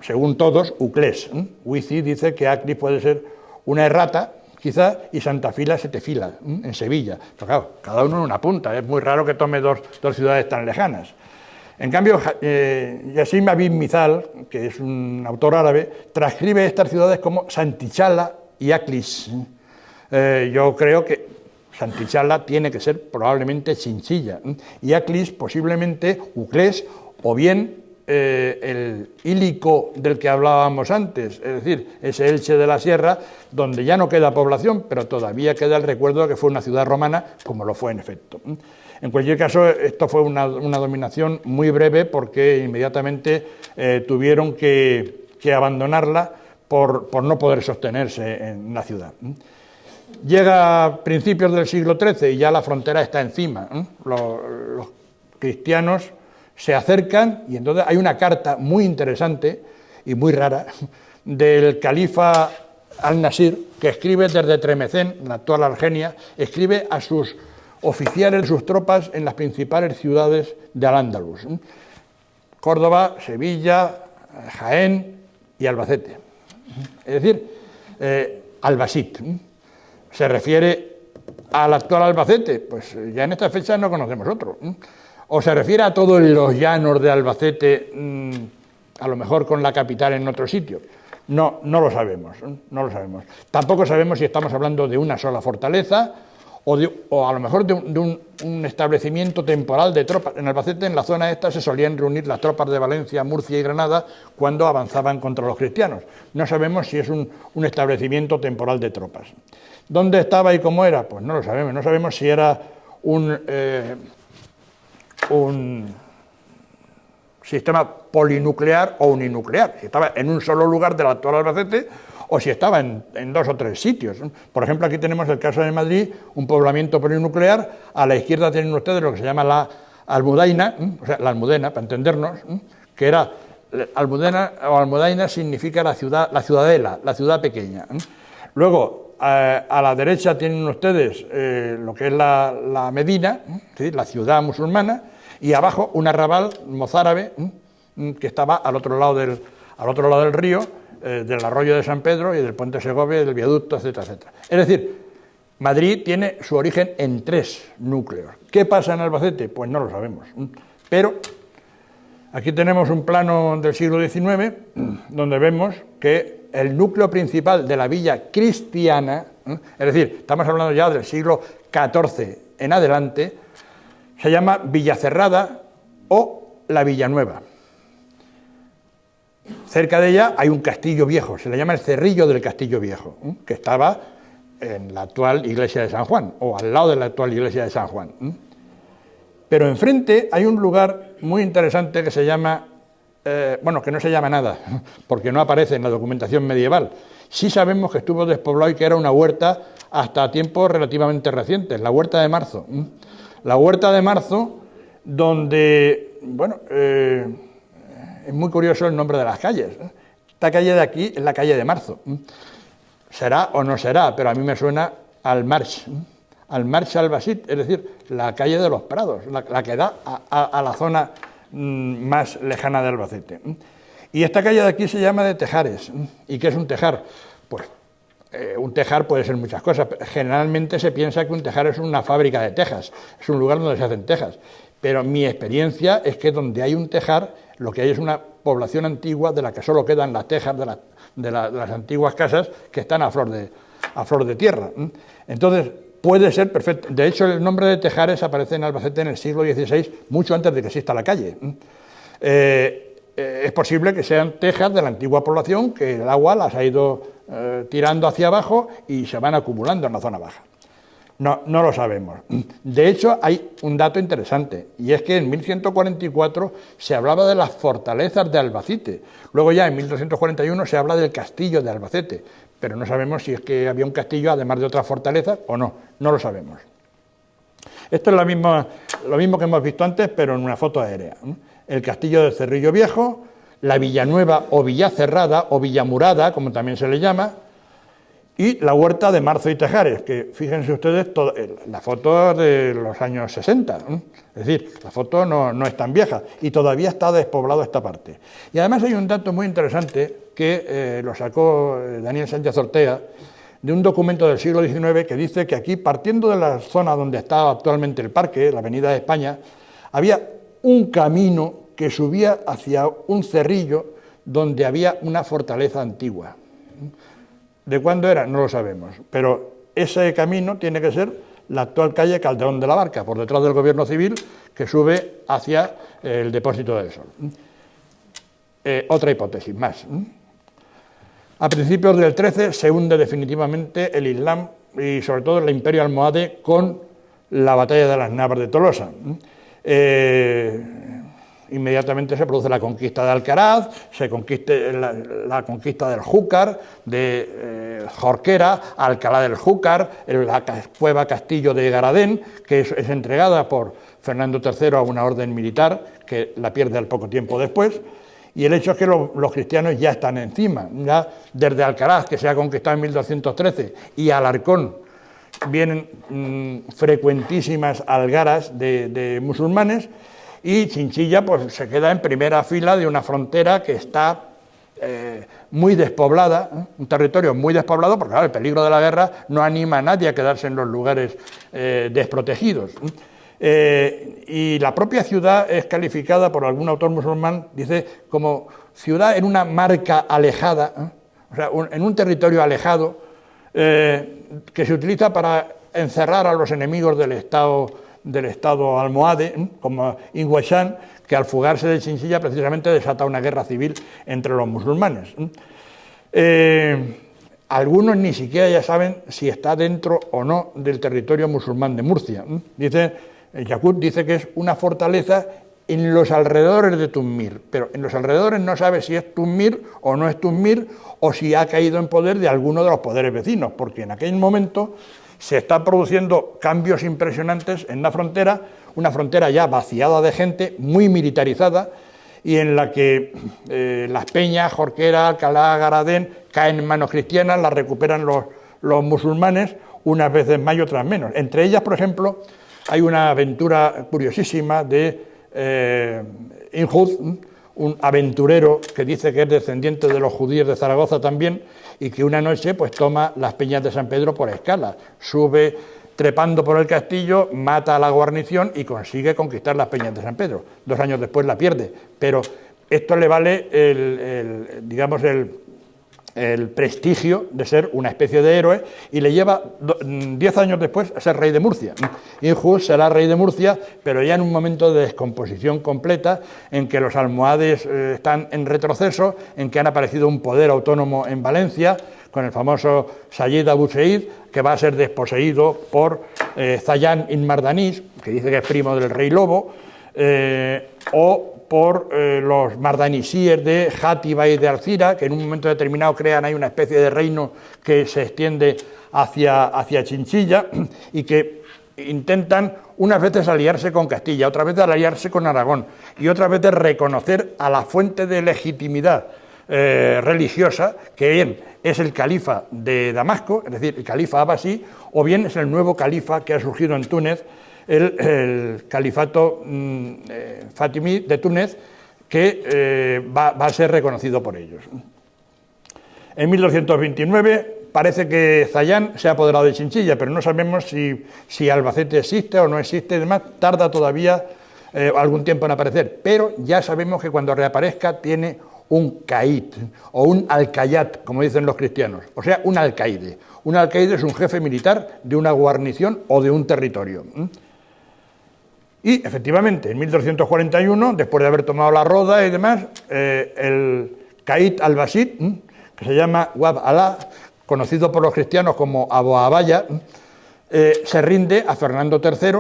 según todos, Uclés. Wici dice que Aklis puede ser una errata, quizá, y Santa Fila se te fila, en Sevilla. Pero claro, cada uno en una punta, es muy raro que tome dos ciudades tan lejanas. En cambio, Yassim Abid Mizal, que es un autor árabe, transcribe estas ciudades como Santichala y Aklis. Yo creo que Santichala tiene que ser probablemente Chinchilla, y Aklis posiblemente Uclés, o bien el Ílico del que hablábamos antes, es decir, ese Elche de la Sierra, donde ya no queda población, pero todavía queda el recuerdo de que fue una ciudad romana, como lo fue en efecto. En cualquier caso, esto fue una dominación muy breve, porque inmediatamente tuvieron que abandonarla por no poder sostenerse en la ciudad. Llega a principios del siglo XIII y ya la frontera está encima. Los cristianos se acercan, y entonces hay una carta muy interesante y muy rara del califa al-Nasir, que escribe desde Tremecén, la actual Argenia, escribe a sus oficiales, sus tropas en las principales ciudades de Al-Ándalus: Córdoba, Sevilla, Jaén y Albacete. Es decir, Albasit. ¿Se refiere al actual Albacete? Pues ya en esta fecha no conocemos otro. ¿O se refiere a todos los llanos de Albacete, a lo mejor con la capital en otro sitio? No lo sabemos, no lo sabemos. Tampoco sabemos si estamos hablando de una sola fortaleza o a lo mejor de un establecimiento temporal de tropas. En Albacete, en la zona esta, se solían reunir las tropas de Valencia, Murcia y Granada cuando avanzaban contra los cristianos. No sabemos si es un establecimiento temporal de tropas. ¿Dónde estaba y cómo era? Pues no lo sabemos. No sabemos si era un sistema polinuclear o uninuclear, si estaba en un solo lugar del actual Albacete o si estaba en dos o tres sitios. Por ejemplo, aquí tenemos el caso de Madrid, un poblamiento polinuclear. A la izquierda tienen ustedes lo que se llama la Almudaina, o sea, la Almudena, para entendernos, que era Almudena o Almudaina significa la ciudadela, la ciudad pequeña. Luego, a la derecha tienen ustedes lo que es la Medina, ¿sí?, la ciudad musulmana, y abajo un arrabal mozárabe que estaba al otro lado del río, del arroyo de San Pedro y del puente Segovia y del viaducto, etcétera, etcétera. Es decir, Madrid tiene su origen en tres núcleos. ¿Qué pasa en Albacete? Pues no lo sabemos. Pero aquí tenemos un plano del siglo XIX donde vemos que el núcleo principal de la villa cristiana, es decir, estamos hablando ya del siglo XIV en adelante, se llama Villacerrada o la Villanueva. Cerca de ella hay un castillo viejo, se le llama el Cerrillo del Castillo Viejo, que estaba en la actual iglesia de San Juan, o al lado de la actual iglesia de San Juan. Pero enfrente hay un lugar muy interesante que se llama, que no se llama nada, porque no aparece en la documentación medieval. Sí sabemos que estuvo despoblado y que era una huerta hasta tiempos relativamente recientes, la Huerta de Marzo. La Huerta de Marzo, donde, es muy curioso el nombre de las calles. Esta calle de aquí es la calle de Marzo. Será o no será, pero a mí me suena al March Albasit, es decir, la calle de los Prados, la que da a la zona más lejana de Albacete. Y esta calle de aquí se llama de Tejares. ¿Y qué es un tejar? Pues un tejar puede ser muchas cosas. Generalmente se piensa que un tejar es una fábrica de tejas, es un lugar donde se hacen tejas. Pero mi experiencia es que donde hay un tejar, lo que hay es una población antigua de la que solo quedan las tejas de las antiguas casas que están a flor de tierra. Entonces, puede ser perfecto. De hecho, el nombre de Tejares aparece en Albacete en el siglo XVI, mucho antes de que exista la calle. Es posible que sean tejas de la antigua población, que el agua las ha ido tirando hacia abajo y se van acumulando en la zona baja. No lo sabemos. De hecho, hay un dato interesante, y es que en 1144 se hablaba de las fortalezas de Albacete. Luego ya en 1241 se habla del castillo de Albacete, pero no sabemos si es que había un castillo además de otras fortalezas o no lo sabemos. Esto es lo mismo que hemos visto antes, pero en una foto aérea. El castillo del Cerrillo Viejo, la Villanueva o Villacerrada o Villamurada, como también se le llama, y la huerta de Marzo y Tejares, que fíjense ustedes, la foto de los años 60, es decir, la foto no es tan vieja y todavía está despoblado esta parte. Y además hay un dato muy interesante que lo sacó Daniel Sánchez Ortega de un documento del siglo XIX que dice que aquí, partiendo de la zona donde está actualmente el parque, la Avenida de España, había un camino que subía hacia un cerrillo donde había una fortaleza antigua. ¿De cuándo era? No lo sabemos, pero ese camino tiene que ser la actual calle Calderón de la Barca, por detrás del Gobierno Civil, que sube hacia el Depósito del Sol. Otra hipótesis más. A principios del 13 se hunde definitivamente el Islam y sobre todo el Imperio almohade con la batalla de las Navas de Tolosa. Inmediatamente se produce la conquista de Alcaraz, se conquista la conquista del Júcar, de Jorquera, Alcalá del Júcar, la cueva Castillo de Garadén, que es entregada por Fernando III a una orden militar, que la pierde al poco tiempo después, y el hecho es que los cristianos ya están encima, ya desde Alcaraz, que se ha conquistado en 1213, y Alarcón, vienen frecuentísimas algaras de musulmanes, y Chinchilla pues se queda en primera fila de una frontera que está muy despoblada, un territorio muy despoblado, porque claro, el peligro de la guerra no anima a nadie a quedarse en los lugares desprotegidos. Y la propia ciudad es calificada por algún autor musulmán, dice, como ciudad en una marca alejada, o sea, en un territorio alejado, que se utiliza para encerrar a los enemigos del Estado almohade, como Inguachán, que al fugarse de Chinchilla precisamente desata una guerra civil entre los musulmanes. Algunos ni siquiera ya saben si está dentro o no del territorio musulmán de Murcia. Yakut dice que es una fortaleza en los alrededores de Tunmir, pero en los alrededores no sabe si es Tunmir o no es Tunmir, o si ha caído en poder de alguno de los poderes vecinos, porque en aquel momento se están produciendo cambios impresionantes en la frontera, una frontera ya vaciada de gente, muy militarizada, y en la que las Peñas, Jorquera, Alcalá, Garadén, caen en manos cristianas, las recuperan los musulmanes, unas veces más y otras menos. Entre ellas, por ejemplo, hay una aventura curiosísima de Injud, un aventurero que dice que es descendiente de los judíos de Zaragoza también, y que una noche pues toma las Peñas de San Pedro por escala, sube trepando por el castillo, mata a la guarnición y consigue conquistar las Peñas de San Pedro. 2 años después la pierde, pero esto le vale el prestigio de ser una especie de héroe, y le lleva 10 años después a ser rey de Murcia. Injud será rey de Murcia, pero ya en un momento de descomposición completa, en que los almohades están en retroceso, en que han aparecido un poder autónomo en Valencia, con el famoso Sayid Abu Said, que va a ser desposeído por Zayan ibn Mardanís, que dice que es primo del rey Lobo, o por los mardanisíes de Játiva y de Alcira, que en un momento determinado crean ahí una especie de reino que se extiende hacia Chinchilla, y que intentan unas veces aliarse con Castilla, otras veces aliarse con Aragón, y otras veces reconocer a la fuente de legitimidad religiosa, que bien es el califa de Damasco, es decir, el califa abasí, o bien es el nuevo califa que ha surgido en Túnez, el califato fatimí de Túnez, que va a ser reconocido por ellos. En 1229 parece que Zayán se ha apoderado de Chinchilla, pero no sabemos si Albacete existe o no existe, y demás, tarda todavía algún tiempo en aparecer, pero ya sabemos que cuando reaparezca tiene un caid o un alcayat, como dicen los cristianos, o sea, un alcaide. Un alcaide es un jefe militar de una guarnición o de un territorio. Y efectivamente, en 1241, después de haber tomado la Roda y demás, el caid al-Basid, que se llama Wab Alá, conocido por los cristianos como Abu Abaya, se rinde a Fernando III,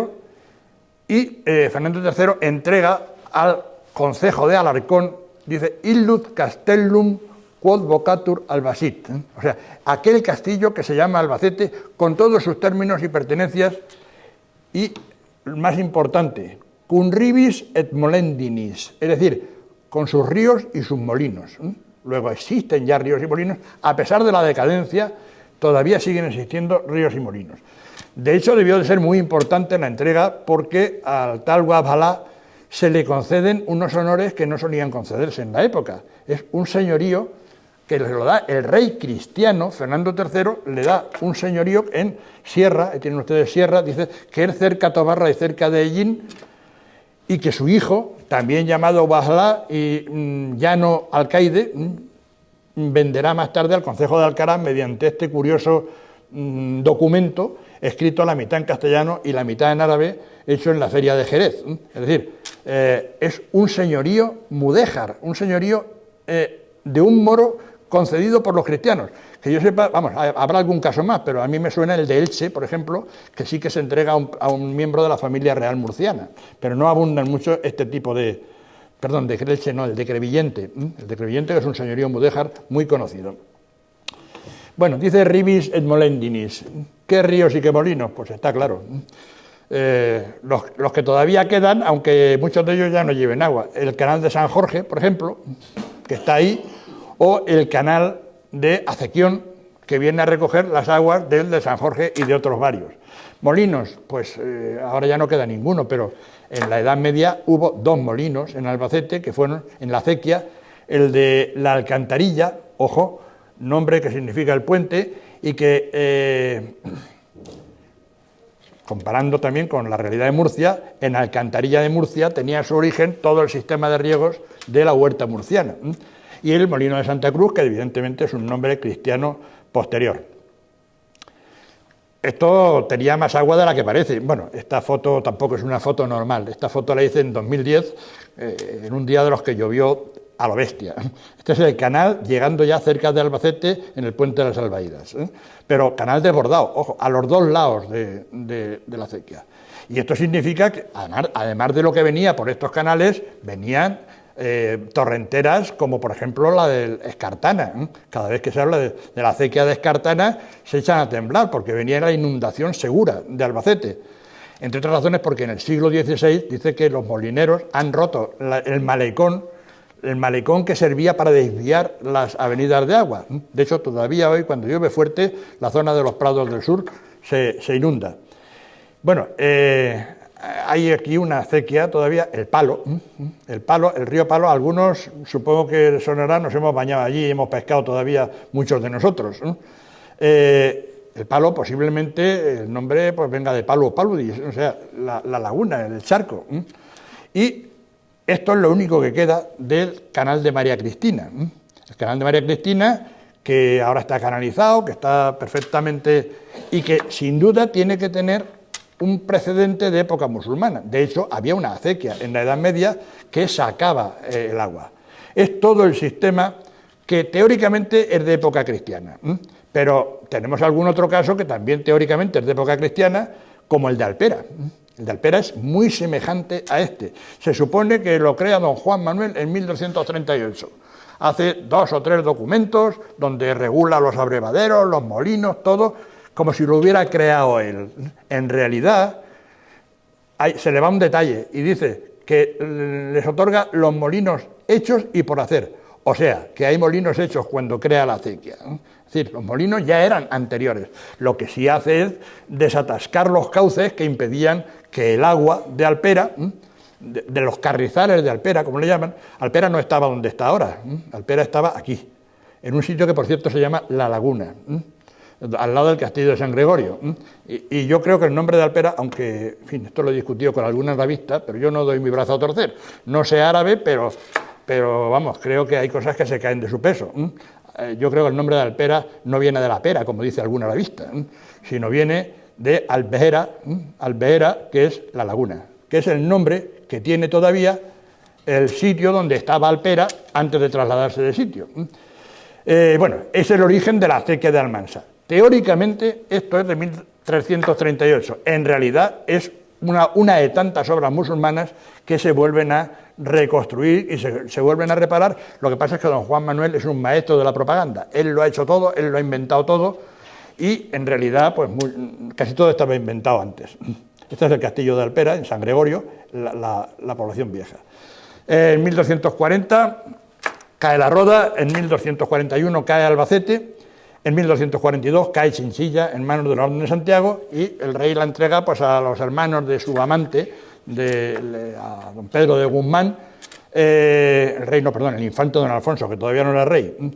y Fernando III entrega al concejo de Alarcón, dice, Illud Castellum quod vocatur Albacete, o sea, aquel castillo que se llama Albacete, con todos sus términos y pertenencias, y más importante, cunribis et molendinis, es decir, con sus ríos y sus molinos. Luego existen ya ríos y molinos, a pesar de la decadencia, todavía siguen existiendo ríos y molinos. De hecho, debió de ser muy importante la entrega porque al tal Wabjalá se le conceden unos honores que no solían concederse en la época. Es un señorío que se lo da el rey cristiano, Fernando III, le da un señorío en Sierra, tienen ustedes Sierra, dice que es cerca Tobarra y cerca de Ellín, y que su hijo, también llamado Wabjalá y Llano Alcaide, venderá más tarde al Concejo de Alcaraz mediante este curioso documento escrito la mitad en castellano y la mitad en árabe, hecho en la feria de Jerez. Es decir, es un señorío mudéjar, un señorío de un moro concedido por los cristianos. Que yo sepa, vamos, habrá algún caso más, pero a mí me suena el de Elche, por ejemplo, que sí que se entrega a un miembro de la familia real murciana, pero no abundan mucho este tipo de... Perdón, de Elche no, el de Crevillente. El de Crevillente, que es un señorío mudéjar muy conocido. Bueno, dice Ribis et Molendinis, ¿qué ríos y qué molinos? Pues está claro. Los que todavía quedan, aunque muchos de ellos ya no lleven agua. El canal de San Jorge, por ejemplo, que está ahí, o el canal de Acequión, que viene a recoger las aguas del de San Jorge y de otros varios. Molinos, pues ahora ya no queda ninguno, pero en la Edad Media hubo 2 molinos en Albacete, que fueron en la acequia, el de la Alcantarilla, ojo, nombre que significa el puente, y que, comparando también con la realidad de Murcia, en Alcantarilla de Murcia tenía su origen todo el sistema de riegos de la huerta murciana. Y el Molino de Santa Cruz, que evidentemente es un nombre cristiano posterior. Esto tenía más agua de la que parece. Bueno, esta foto tampoco es una foto normal. Esta foto la hice en 2010, en un día de los que llovió a lo bestia. Este es el canal llegando ya cerca de Albacete, en el puente de las Albaídas. Pero canal desbordado, ojo, a los 2 lados de la acequia. Y esto significa que, además de lo que venía por estos canales, venían torrenteras como por ejemplo la del Escartana. Cada vez que se habla de la acequia de Escartana se echan a temblar porque venía la inundación segura de Albacete, entre otras razones porque en el siglo XVI dice que los molineros han roto el malecón que servía para desviar las avenidas de agua. De hecho, todavía hoy, cuando llueve fuerte, la zona de los prados del sur se inunda. Bueno, hay aquí una acequia todavía, el Palo, el río Palo. Algunos, supongo que sonará, nos hemos bañado allí y hemos pescado todavía muchos de nosotros. El Palo, posiblemente, el nombre pues venga de Palo Paludis, o sea, la laguna, el charco. Y esto es lo único que queda del canal de María Cristina. El canal de María Cristina, que ahora está canalizado, que está perfectamente... y que sin duda tiene que tener un precedente de época musulmana. De hecho, había una acequia en la Edad Media que sacaba el agua. Es todo el sistema que teóricamente es de época cristiana. Pero tenemos algún otro caso que también teóricamente es de época cristiana, como el de Alpera. El de Alpera es muy semejante a este. Se supone que lo crea don Juan Manuel en 1238. Hace 2 o 3 documentos donde regula los abrevaderos, los molinos, todo, como si lo hubiera creado él. En realidad, se le va un detalle y dice que les otorga los molinos hechos y por hacer. O sea, que hay molinos hechos cuando crea la acequia. Es decir, los molinos ya eran anteriores. Lo que sí hace es desatascar los cauces que impedían que el agua de Alpera, de los carrizales de Alpera, como le llaman, Alpera no estaba donde está ahora. Alpera estaba aquí, en un sitio que por cierto se llama La Laguna, al lado del castillo de San Gregorio. Y yo creo que el nombre de Alpera, aunque, en fin, esto lo he discutido con alguna arabista, pero yo no doy mi brazo a torcer. No sé árabe, pero vamos, creo que hay cosas que se caen de su peso. Yo creo que el nombre de Alpera no viene de la pera, como dice algún arabista, sino viene de Albehera, que es la laguna, que es el nombre que tiene todavía el sitio donde estaba Alpera antes de trasladarse de sitio. Bueno, es el origen de la acequia de Almansa. Teóricamente esto es de 1338, en realidad es una de tantas obras musulmanas que se vuelven a reconstruir y se vuelven a reparar. Lo que pasa es que don Juan Manuel es un maestro de la propaganda, él lo ha hecho todo, él lo ha inventado todo y en realidad pues casi todo estaba inventado antes. Este es el castillo de Alpera, en San Gregorio, la población vieja. En 1240 cae La Roda, en 1241 cae Albacete, en 1242 cae Chinchilla en manos de la Orden de Santiago y el rey la entrega pues, a los hermanos de su amante, a don Pedro de Guzmán, el infante don Alfonso, que todavía no era rey.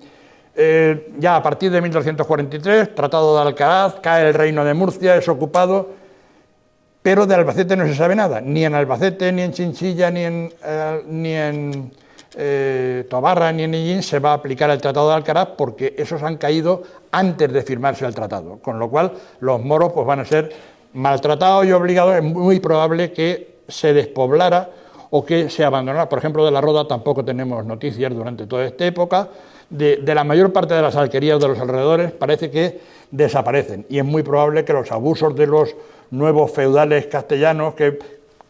Ya a partir de 1243, Tratado de Alcaraz, cae el reino de Murcia, es ocupado, pero de Albacete no se sabe nada, ni en Albacete, ni en Chinchilla, ni en Tobarra, ni en Illín se va a aplicar el Tratado de Alcaraz porque esos han caído antes de firmarse el tratado, con lo cual los moros pues, van a ser maltratados y obligados. Es muy probable que se despoblara o que se abandonara. Por ejemplo, de La Roda tampoco tenemos noticias durante toda esta época. De la mayor parte de las alquerías de los alrededores parece que desaparecen y es muy probable que los abusos de los nuevos feudales castellanos que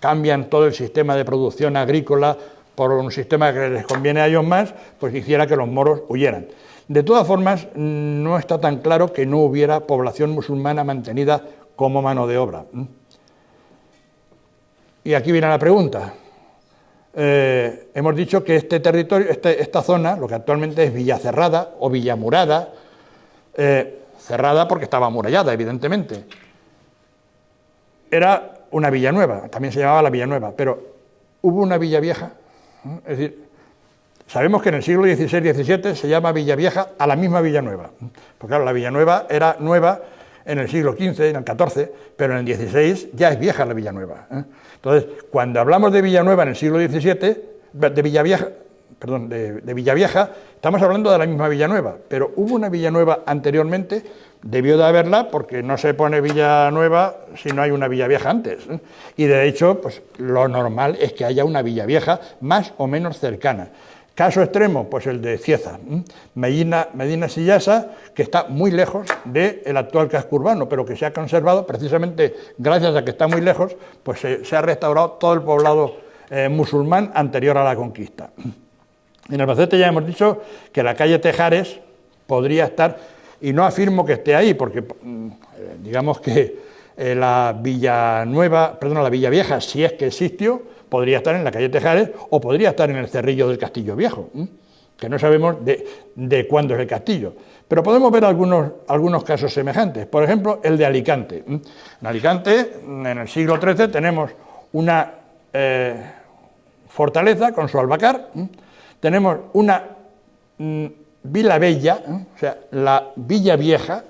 cambian todo el sistema de producción agrícola por un sistema que les conviene a ellos más, pues hiciera que los moros huyeran. De todas formas, no está tan claro que no hubiera población musulmana mantenida como mano de obra. Y aquí viene la pregunta. Hemos dicho que este territorio, esta zona, lo que actualmente es Villacerrada o Villamurada, cerrada porque estaba amurallada, evidentemente, era una villa nueva, también se llamaba la Villanueva, pero ¿hubo una villa vieja? Es decir, sabemos que en el siglo XVI-XVII se llama Villa Vieja a la misma Villanueva, porque claro, la Villanueva era nueva en el siglo XV, en el XIV, pero en el XVI ya es vieja la Villanueva. Entonces, cuando hablamos de Villanueva en el siglo XVII, de Villavieja, estamos hablando de la misma Villanueva, pero hubo una Villanueva anteriormente, debió de haberla, porque no se pone Villanueva si no hay una Villavieja antes. Y de hecho, pues lo normal es que haya una Villavieja más o menos cercana. Caso extremo, pues el de Cieza, Medina Sillasa, que está muy lejos del actual casco urbano, pero que se ha conservado precisamente gracias a que está muy lejos, pues se ha restaurado todo el poblado musulmán anterior a la conquista. En Albacete ya hemos dicho que la calle Tejares podría estar, y no afirmo que esté ahí, porque digamos que la Villa Vieja, si es que existió, podría estar en la calle Tejares o podría estar en el Cerrillo del Castillo Viejo, que no sabemos de cuándo es el castillo. Pero podemos ver algunos casos semejantes. Por ejemplo, el de Alicante. En Alicante, en el siglo XIII, tenemos una fortaleza con su albacar, tenemos una Vila Bella, o sea, la Villa Vieja,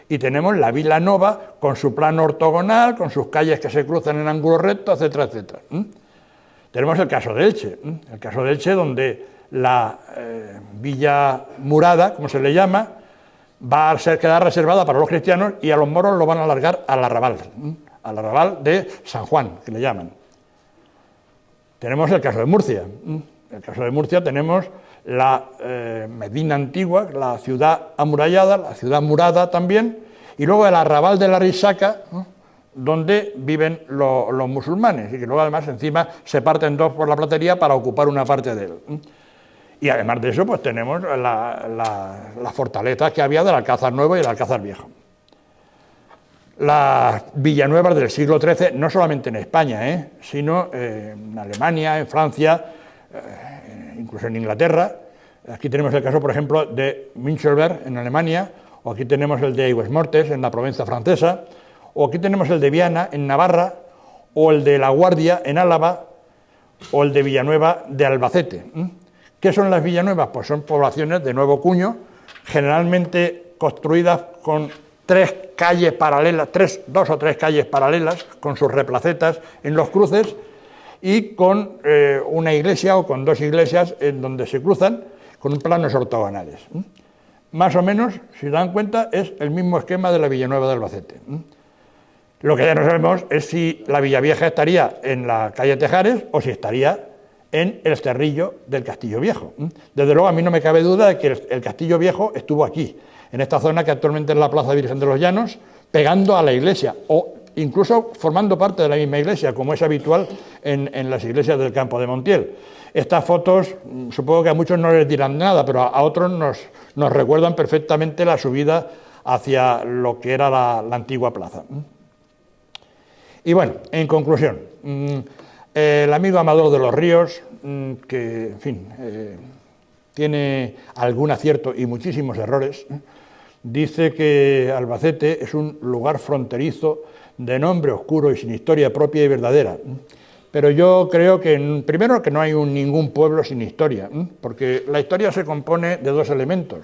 y tenemos la Vila Nova con su plano ortogonal, con sus calles que se cruzan en ángulo recto, etcétera, etcétera. Tenemos el caso de Elche, donde la Villa Murada, como se le llama, va a quedar reservada para los cristianos y a los moros lo van a alargar al arrabal de San Juan, que le llaman. Tenemos el caso de Murcia. En el caso de Murcia tenemos la Medina Antigua, la ciudad amurallada, la ciudad murada también, y luego el arrabal de la Risaca, donde viven los musulmanes, y que luego además encima se parten dos por la platería para ocupar una parte de él. Y además de eso, pues tenemos las fortalezas que había del Alcázar Nuevo y del Alcázar Viejo. Las Villanuevas del siglo XIII, no solamente en España, sino en Alemania, en Francia, incluso en Inglaterra. Aquí tenemos el caso, por ejemplo, de Müncheberg en Alemania, o aquí tenemos el de Aigues-Mortes en la Provenza francesa, o aquí tenemos el de Viana en Navarra, o el de La Guardia en Álava, o el de Villanueva de Albacete. ¿Qué son las Villanuevas? Pues son poblaciones de nuevo cuño, generalmente construidas con dos o tres calles paralelas, con sus replacetas en los cruces, y con una iglesia o con dos iglesias en donde se cruzan con planos ortogonales. Más o menos, si se dan cuenta, es el mismo esquema de la Villanueva de Albacete. Lo que ya no sabemos es si la Villavieja estaría en la calle Tejares o si estaría en el Cerrillo del Castillo Viejo. Desde luego, a mí no me cabe duda de que el Castillo Viejo estuvo aquí, en esta zona que actualmente es la Plaza Virgen de los Llanos, pegando a la iglesia, o incluso formando parte de la misma iglesia, como es habitual en las iglesias del Campo de Montiel. Estas fotos, supongo que a muchos no les dirán nada, pero a otros nos recuerdan perfectamente la subida hacia lo que era la antigua plaza. Y bueno, en conclusión, el amigo Amador de los Ríos que, en fin, tiene algún acierto y muchísimos errores, dice que Albacete es un lugar fronterizo de nombre oscuro y sin historia propia y verdadera. Pero yo creo que, primero, que no hay ningún pueblo sin historia, porque la historia se compone de dos elementos,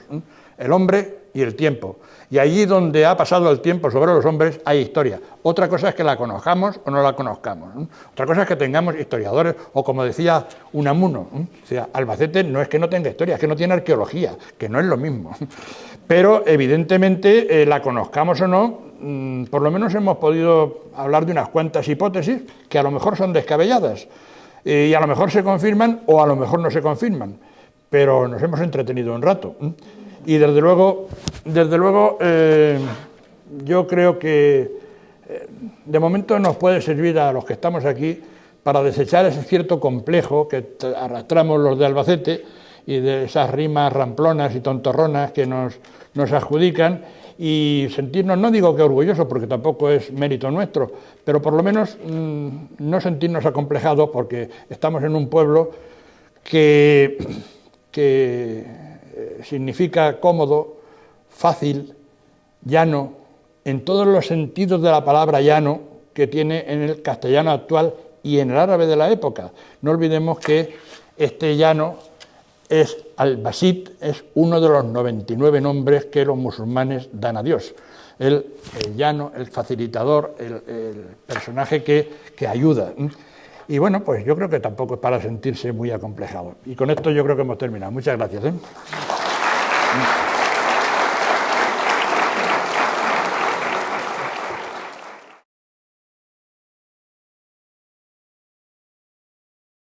el hombre y el tiempo. Y allí donde ha pasado el tiempo sobre los hombres hay historia. Otra cosa es que la conozcamos o no la conozcamos. Otra cosa es que tengamos historiadores, o como decía Unamuno, o sea, Albacete no es que no tenga historia, es que no tiene arqueología, que no es lo mismo. Pero evidentemente, la conozcamos o no, por lo menos hemos podido hablar de unas cuantas hipótesis que a lo mejor son descabelladas y a lo mejor se confirman o a lo mejor no se confirman, pero nos hemos entretenido un rato. Y desde luego yo creo que de momento nos puede servir a los que estamos aquí para desechar ese cierto complejo que arrastramos los de Albacete y de esas rimas ramplonas y tontorronas que nos adjudican, y sentirnos, no digo que orgullosos porque tampoco es mérito nuestro, pero por lo menos no sentirnos acomplejados porque estamos en un pueblo que significa cómodo, fácil, llano, en todos los sentidos de la palabra llano que tiene en el castellano actual y en el árabe de la época. No olvidemos que este llano Al-Basit es uno de los 99 nombres que los musulmanes dan a Dios. El llano, el facilitador, el personaje que ayuda. Y bueno, pues yo creo que tampoco es para sentirse muy acomplejado. Y con esto yo creo que hemos terminado. Muchas gracias.